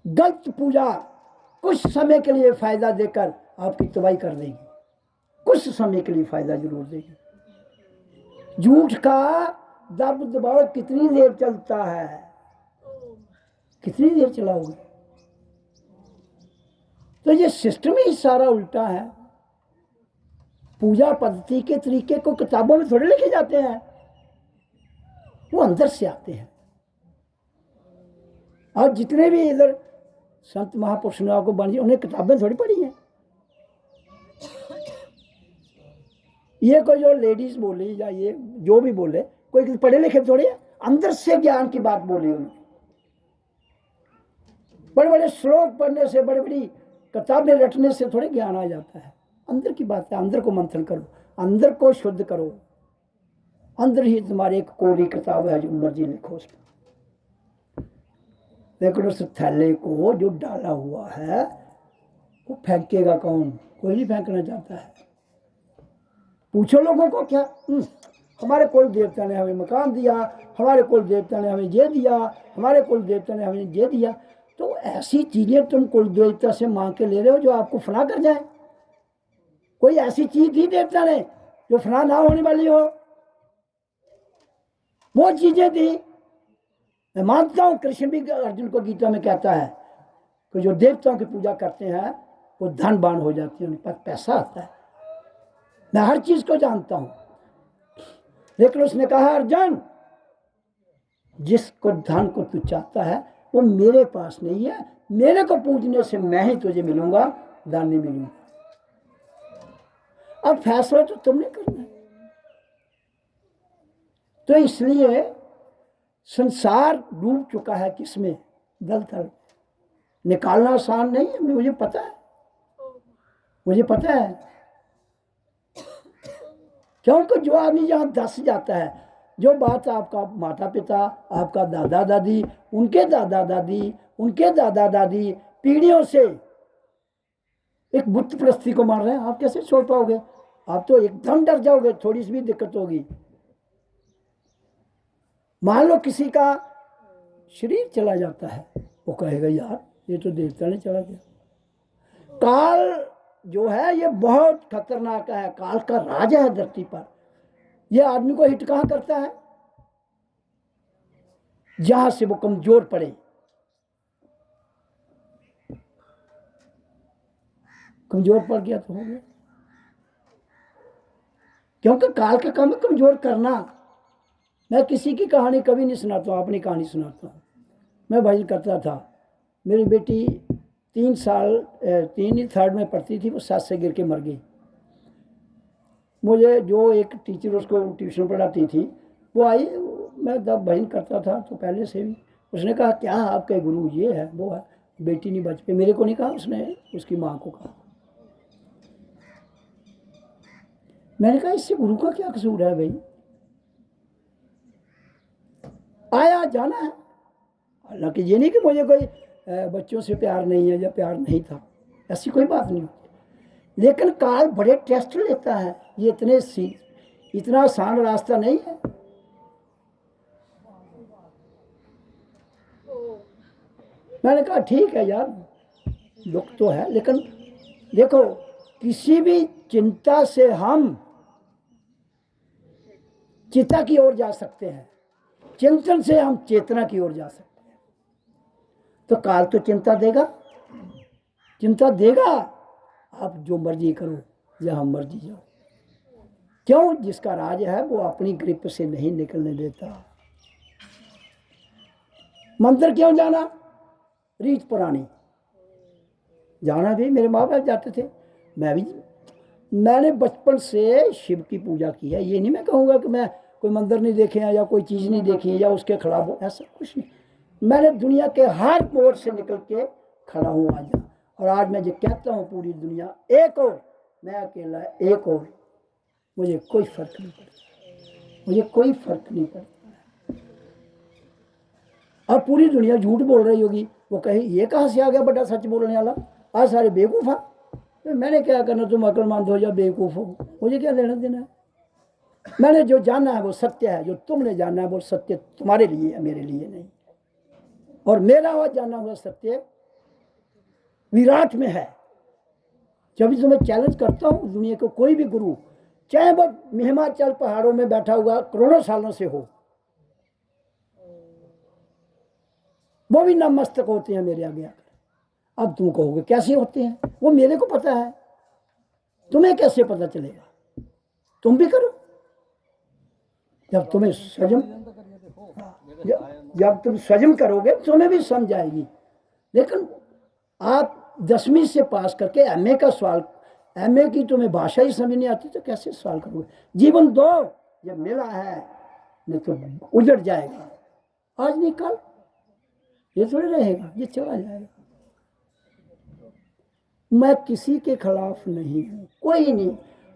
गलत पूजा कुछ समय के लिए फायदा देकर आपकी तबाही कर देगी, कुछ समय के लिए फायदा जरूर देगी। झूठ का दब दबाव कितनी देर चलता है, कितनी देर चलाओगे? तो ये सिस्टम ही सारा उल्टा है। पूजा पद्धति के तरीके को किताबों में थोड़े लिखे जाते हैं, वो अंदर से आते हैं। और जितने भी इधर संत महापुरुष ने आपको बन, उन्हें किताबें थोड़ी पढ़ी हैं। ये कोई जो लेडीज बोली या ये जो भी बोले, कोई पढ़े लिखे थोड़े है, अंदर से ज्ञान की बात बोली उन्होंने। बड़े बड़े श्लोक पढ़ने से, बड़ी बड़ी किताबें रटने से थोड़े ज्ञान आ जाता है। अंदर की बात है, अंदर को मंथन करो, अंदर को शुद्ध करो। अंदर ही तुम्हारी एक कोरी किताब है, जो मर्जी लिखो उसमें। लेकिन उस थैले को जो डाला हुआ है वो फेंकेगा कौन? कोई नहीं फेंकना चाहता है। पूछो लोगों को, क्या हमारे कुल देवता ने हमें मकान दिया, हमारे कुल देवता ने हमें ये दिया, हमारे कुल देवता ने हमें ये दिया। तो ऐसी चीजें तुम कुल देवता से मांग के ले रहे हो जो आपको फना कर जाए। कोई ऐसी चीज दी देवता ने जो फना ना होने वाली हो? वो चीजें दी। मैं मानता हूं कृष्ण भी अर्जुन को गीता में कहता है कि जो देवताओं की पूजा करते हैं वो धनवान हो जाते हैं, उनके पास पैसा आता है। मैं हर चीज को जानता हूं, लेकिन उसने कहा अर्जुन, जिसको धन को तू चाहता है वो मेरे पास नहीं है, मेरे को पूजने से मैं ही तुझे मिलूंगा, धन नहीं मिलूंगा। अब फैसला तो तुमने करना है। तो इसलिए संसार डूब चुका है किसमें? दलदल। निकालना आसान नहीं है, मुझे पता है, मुझे पता है। क्योंकि जो आदमी जहाँ धस जाता है, जो बात आपका माता पिता, आपका दादा दादी, उनके दादा दादी, उनके दादा दादी पीढ़ियों से एक बुत प्रस्ती को मान रहे हैं, आप कैसे छोड़ पाओगे? आप तो एकदम डर जाओगे, थोड़ी सी भी दिक्कत होगी। मान लो किसी का शरीर चला जाता है, वो कहेगा यार ये तो देवता ने चला गया। काल जो है ये बहुत खतरनाक है, काल का राज है धरती पर। ये आदमी को हिट कहां करता है? जहां से वो कमजोर पड़े। कमजोर पड़ गया तो हो गया, क्योंकि काल का काम है कमजोर करना। मैं किसी की कहानी कभी नहीं सुनाता हूँ, अपनी कहानी सुनाता हूँ। मैं भजन करता था, मेरी बेटी 3 थर्ड में पढ़ती थी, वो 7 से गिर के मर गई। मुझे जो एक टीचर उसको ट्यूशन पढ़ाती थी वो आई, मैं जब भजन करता था तो पहले से भी उसने कहा क्या आपके गुरु ये है वो है, बेटी नहीं बच पाई। मेरे को नहीं कहा, उसने उसकी माँ को कहा। मैंने कहा इससे गुरु का क्या कसूर है भाई, आया जाना है। हालांकि ये नहीं कि मुझे कोई बच्चों से प्यार नहीं है या प्यार नहीं था, ऐसी कोई बात नहीं। लेकिन काल बड़े टेस्ट लेता है, ये इतना आसान रास्ता नहीं है। मैंने कहा ठीक है यार, दुख तो है, लेकिन देखो किसी भी चिंता से हम चिता की ओर जा सकते हैं, चिंतन से हम चेतना की ओर जा सकते हैं। तो काल तो चिंता देगा, चिंता देगा। आप जो मर्जी करो, जहां मर्जी जाओ। क्यों? जिसका राज है वो अपनी ग्रिप से नहीं निकलने देता। मंदिर क्यों जाना? रीत पुरानी। जाना भी, मेरे माँ बाप जाते थे, मैं भी मैंने बचपन से शिव की पूजा की है। ये नहीं मैं कहूँगा कि मैं कोई मंदिर नहीं देखे हैं या कोई चीज़ नहीं देखी है या उसके खिलाफ हूँ, ऐसा कुछ नहीं। मैंने दुनिया के हर मोड़ से निकल के खड़ा हूँ आज यहाँ। और आज मैं जो कहता हूँ पूरी दुनिया एक और, मैं अकेला एक और, मुझे कोई फर्क नहीं पड़ता, मुझे कोई फर्क नहीं पड़ता। अब पूरी दुनिया झूठ बोल रही होगी, वो कहे ये कहाँ से आ गया बड़ा सच बोलने वाला, आज सारे बेवकूफ़। तो मैंने क्या करना, तुम अक्लमंद हो या बेवकूफ़ हो, मुझे क्या लेना देना है। मैंने जो जाना है वो सत्य है, जो तुमने जाना है वो सत्य तुम्हारे लिए है, मेरे लिए नहीं। और मेरा हुआ जाना हुआ सत्य विराट में है। जब भी तुम्हें चैलेंज करता हूँ, दुनिया को कोई भी गुरु, चाहे वो हिमाचल पहाड़ों में बैठा हुआ करोड़ों सालों से हो, वो भी नतमस्तक होते हैं मेरे आगे आकर। अब तुम कहोगे कैसे होते हैं, वो मेरे को पता है, तुम्हें कैसे पता चलेगा, तुम भी करो। जब तुम्हें संयम, जब तुम संयम करोगे तुम्हें भी समझ आएगी। लेकिन आप 10वीं से पास करके एमए का सवाल, एमए की तुम्हें भाषा ही समझ नहीं आती तो कैसे सवाल करोगे। जीवन दो, जब मिला है, नहीं तो उजड़ जाएगा, आज नहीं कल, ये थोड़े रहेगा, ये चला जाएगा। मैं किसी के खिलाफ नहीं हूँ, कोई नहीं,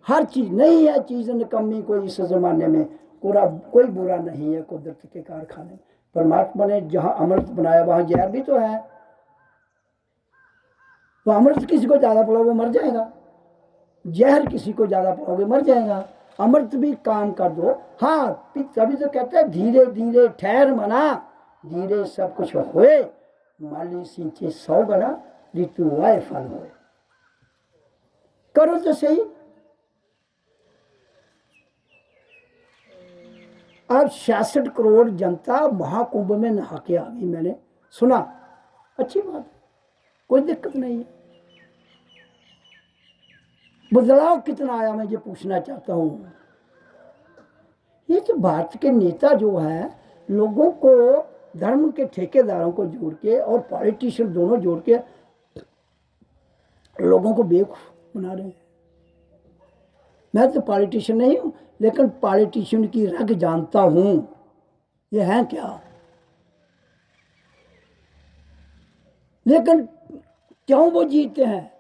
हर चीज नहीं है चीज निकम्मी कोई इस जमाने में, कोई बुरा नहीं है कुदरत के कारखाने। परमात्मा ने जहाँ अमृत बनाया वहाँ जहर भी तो है। तो अमृत किसी को ज्यादा पिलाओगे मर जाएगा, जहर किसी को ज्यादा पिलाओगे मर जाएगा। अमृत भी काम कर दो। हाँ, तभी तो कहते हैं धीरे धीरे ठहर मना, धीरे सब कुछ होए, माली सिंचे 100 गड़ा, ऋतु आए फल होए। करो तो सही। अब 66 करोड़ जनता महाकुंभ में नहा के आ गई, मैंने सुना, अच्छी बात है, कोई दिक्कत नहीं है। बदलाव कितना आया मैं ये पूछना चाहता हूं। ये तो भारत के नेता जो है, लोगों को, धर्म के ठेकेदारों को जोड़ के और पॉलिटिशियन दोनों जोड़ के लोगों को बेवकूफ बना रहे हैं। मैं तो पॉलिटिशियन नहीं हूं, लेकिन पॉलिटिशियन की रग जानता हूं, ये है क्या। लेकिन क्यों वो जीतते हैं,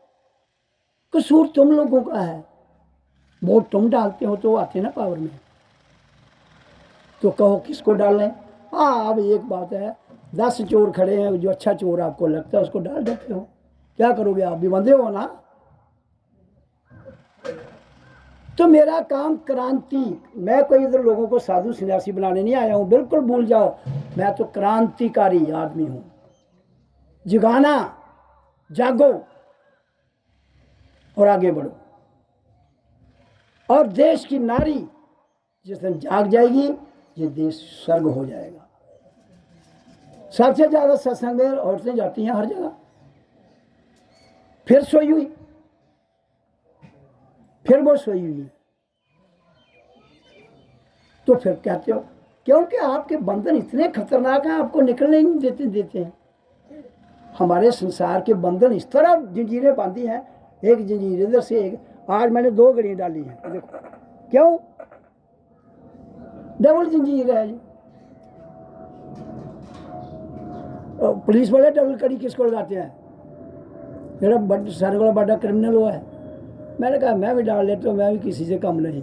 कसूर तुम लोगों का है। वोट तुम डालते हो तो आते ना पावर में, तो कहो किसको डालें। हाँ, अब एक बात है, 10 चोर खड़े हैं, जो अच्छा चोर आपको लगता है उसको डाल देते हो, क्या करोगे, आप भी बंधे हो ना। तो मेरा काम क्रांति, मैं कोई इधर लोगों को साधु सन्यासी बनाने नहीं आया हूं, बिल्कुल भूल जाओ। मैं तो क्रांतिकारी आदमी हूं। जगाना, जागो और आगे बढ़ो। और देश की नारी जिस दिन जाग जाएगी, ये देश स्वर्ग हो जाएगा। सबसे ज्यादा सत्संग में औरतें जाती हैं हर जगह, फिर सोई हुई, फिर वो सोई हुई। तो फिर कहते हो, क्योंकि आपके बंधन इतने खतरनाक हैं, आपको निकलने नहीं देते हैं। हमारे संसार के बंधन इस तरह जंजीरें बांधी हैं, एक जंजीर इधर से एक, आज मैंने 2 घड़ियां डाली हैं, देखो क्यों, डबल जंजीर है जी। पुलिस वाले डबल कड़ी किसको लगाते हैं, मेरा सारे वाला बड़ा क्रिमिनल हुआ है। मैंने कहा मैं भी डाल लेता हूँ, मैं भी किसी से कम नहीं।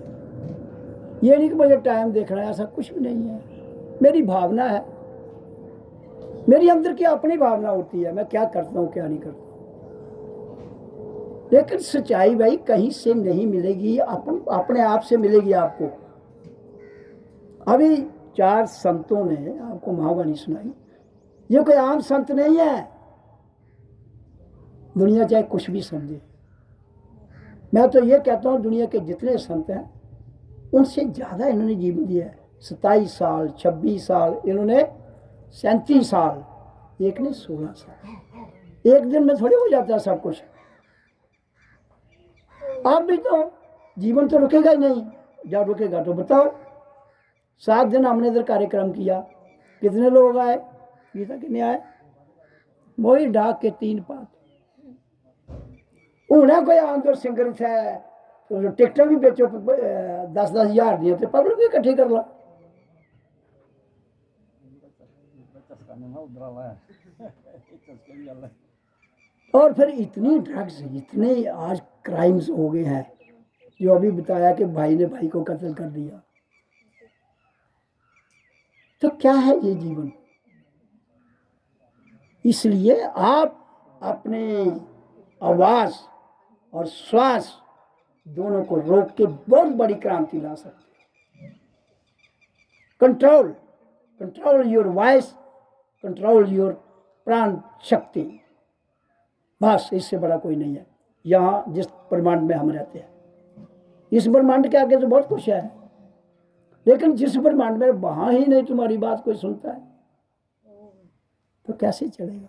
ये नहीं कि मुझे टाइम देखना है, ऐसा कुछ भी नहीं है। मेरी भावना है, मेरी अंदर की अपनी भावना होती है, मैं क्या करता हूँ क्या नहीं करता। लेकिन सच्चाई भाई कहीं से नहीं मिलेगी, अपने आप से मिलेगी आपको। अभी 4 संतों ने आपको महावाणी सुनाई, ये कोई आम संत नहीं है, दुनिया चाहे कुछ भी समझे। मैं तो ये कहता हूँ दुनिया के जितने संत हैं उनसे ज़्यादा इन्होंने जीवन दिया है। 27 साल, 26 साल, इन्होंने 37 साल, एक ने 16 साल। एक दिन में थोड़ी हो जाता है सब कुछ। आप भी तो, जीवन तो रुकेगा ही नहीं, जब रुकेगा तो बताओ। 7 दिन हमने इधर कार्यक्रम किया, कितने लोग आए, गीता कितने आए, वही डाक के 3 पात। उन्हें कोई आंदोलन सिंगर है, तो जो टिकटें भी बेचो 10-10 हज़ार दी तो पब्लिक भी इकट्ठी कर ला। और फिर इतनी ड्रग्स, इतने आज क्राइम्स हो गए हैं, जो अभी बताया कि भाई ने भाई को कत्ल कर दिया। तो क्या है ये जीवन? इसलिए आप अपने आवाज और श्वास दोनों को रोक के बहुत बड़ी क्रांति ला सकते हैं। Control your voice, control your प्राण शक्ति, बस इससे बड़ा कोई नहीं है। यहाँ जिस ब्रह्मांड में हम रहते हैं, इस ब्रह्मांड के आगे तो बहुत कुछ है, लेकिन जिस ब्रह्मांड में वहां ही नहीं तुम्हारी बात कोई सुनता है तो कैसे चलेगा?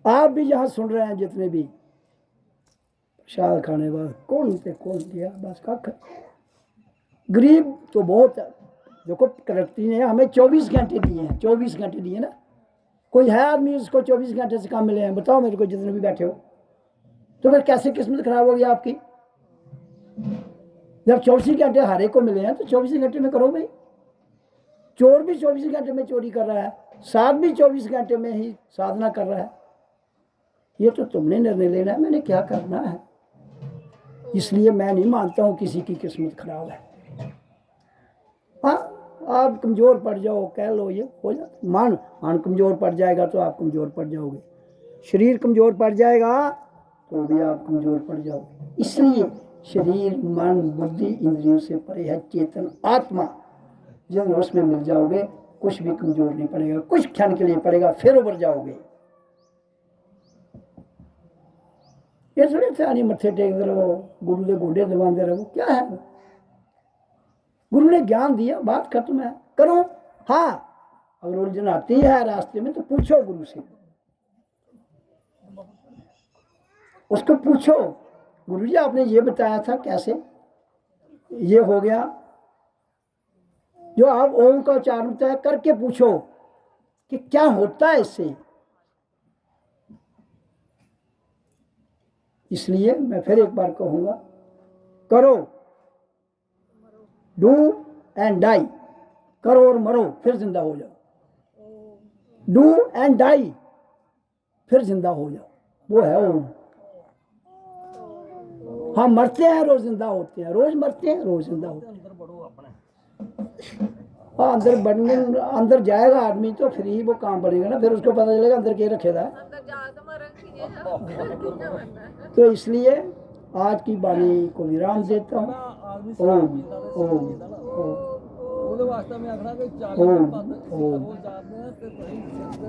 आप भी यहाँ सुन रहे हैं, जितने भी प्रसाद खाने वाले कौन दिया, बस कख। गरीब तो बहुत है। देखो प्रकृति ने हमें 24 घंटे दिए हैं, 24 घंटे दिए ना। कोई है आदमी उसको 24 घंटे से काम मिले हैं? बताओ मेरे को, जितने भी बैठे हो। तो फिर कैसे किस्मत खराब होगी आपकी? जब 24 घंटे हर एक को मिले हैं तो 24 घंटे में करो भाई। चोर भी 24 घंटे में चोरी कर रहा है, साध भी 24 घंटे में ही साधना कर रहा है। ये तो तुमने निर्णय लेना है मैंने क्या करना है। इसलिए मैं नहीं मानता हूं किसी की किस्मत खराब है। हाँ, आप कमजोर पड़ जाओ, कह लो ये हो जाता। मान कमजोर पड़ जाएगा तो आप कमजोर पड़ जाओगे, शरीर कमजोर पड़ जाएगा तो भी आप कमजोर पड़ जाओगे। इसलिए शरीर, मन, बुद्धि, इंद्रियों से परे है चेतन आत्मा। जब उसमें मिल जाओगे कुछ भी कमजोर नहीं पड़ेगा, कुछ क्षण के लिए पड़ेगा, फिर उभर जाओगे। ये थोड़े थानी मत्थे टेकते रहो, गुरु के गोडे दबाते रहो, क्या है? गुरु ने ज्ञान दिया, बात खत्म है, करो। हाँ, अगर उलझन आती है रास्ते में तो पूछो गुरु से, उसको पूछो, गुरु जी आपने ये बताया था, कैसे ये हो गया? जो आप ओम का उच्चारण होता है करके पूछो कि क्या होता है इससे। इसलिए मैं फिर एक बार कहूंगा, करो, डू एंड डाई। करो और मरो, फिर जिंदा हो जाओ। डू एंड डाई, फिर जिंदा हो जाओ, वो है ओम। हम मरते हैं रोज जिंदा होते हैं, रोज मरते हैं रोज जिंदा होते हैं। हाँ, अंदर बढ़ने, अंदर जाएगा आदमी तो फिर ही वो काम बढ़ेगा ना, फिर उसको पता चलेगा अंदर के रखेगा। तो इसलिए आज की वाणी को विराम देता हूँ। ओम ओम ओम ओम ओम।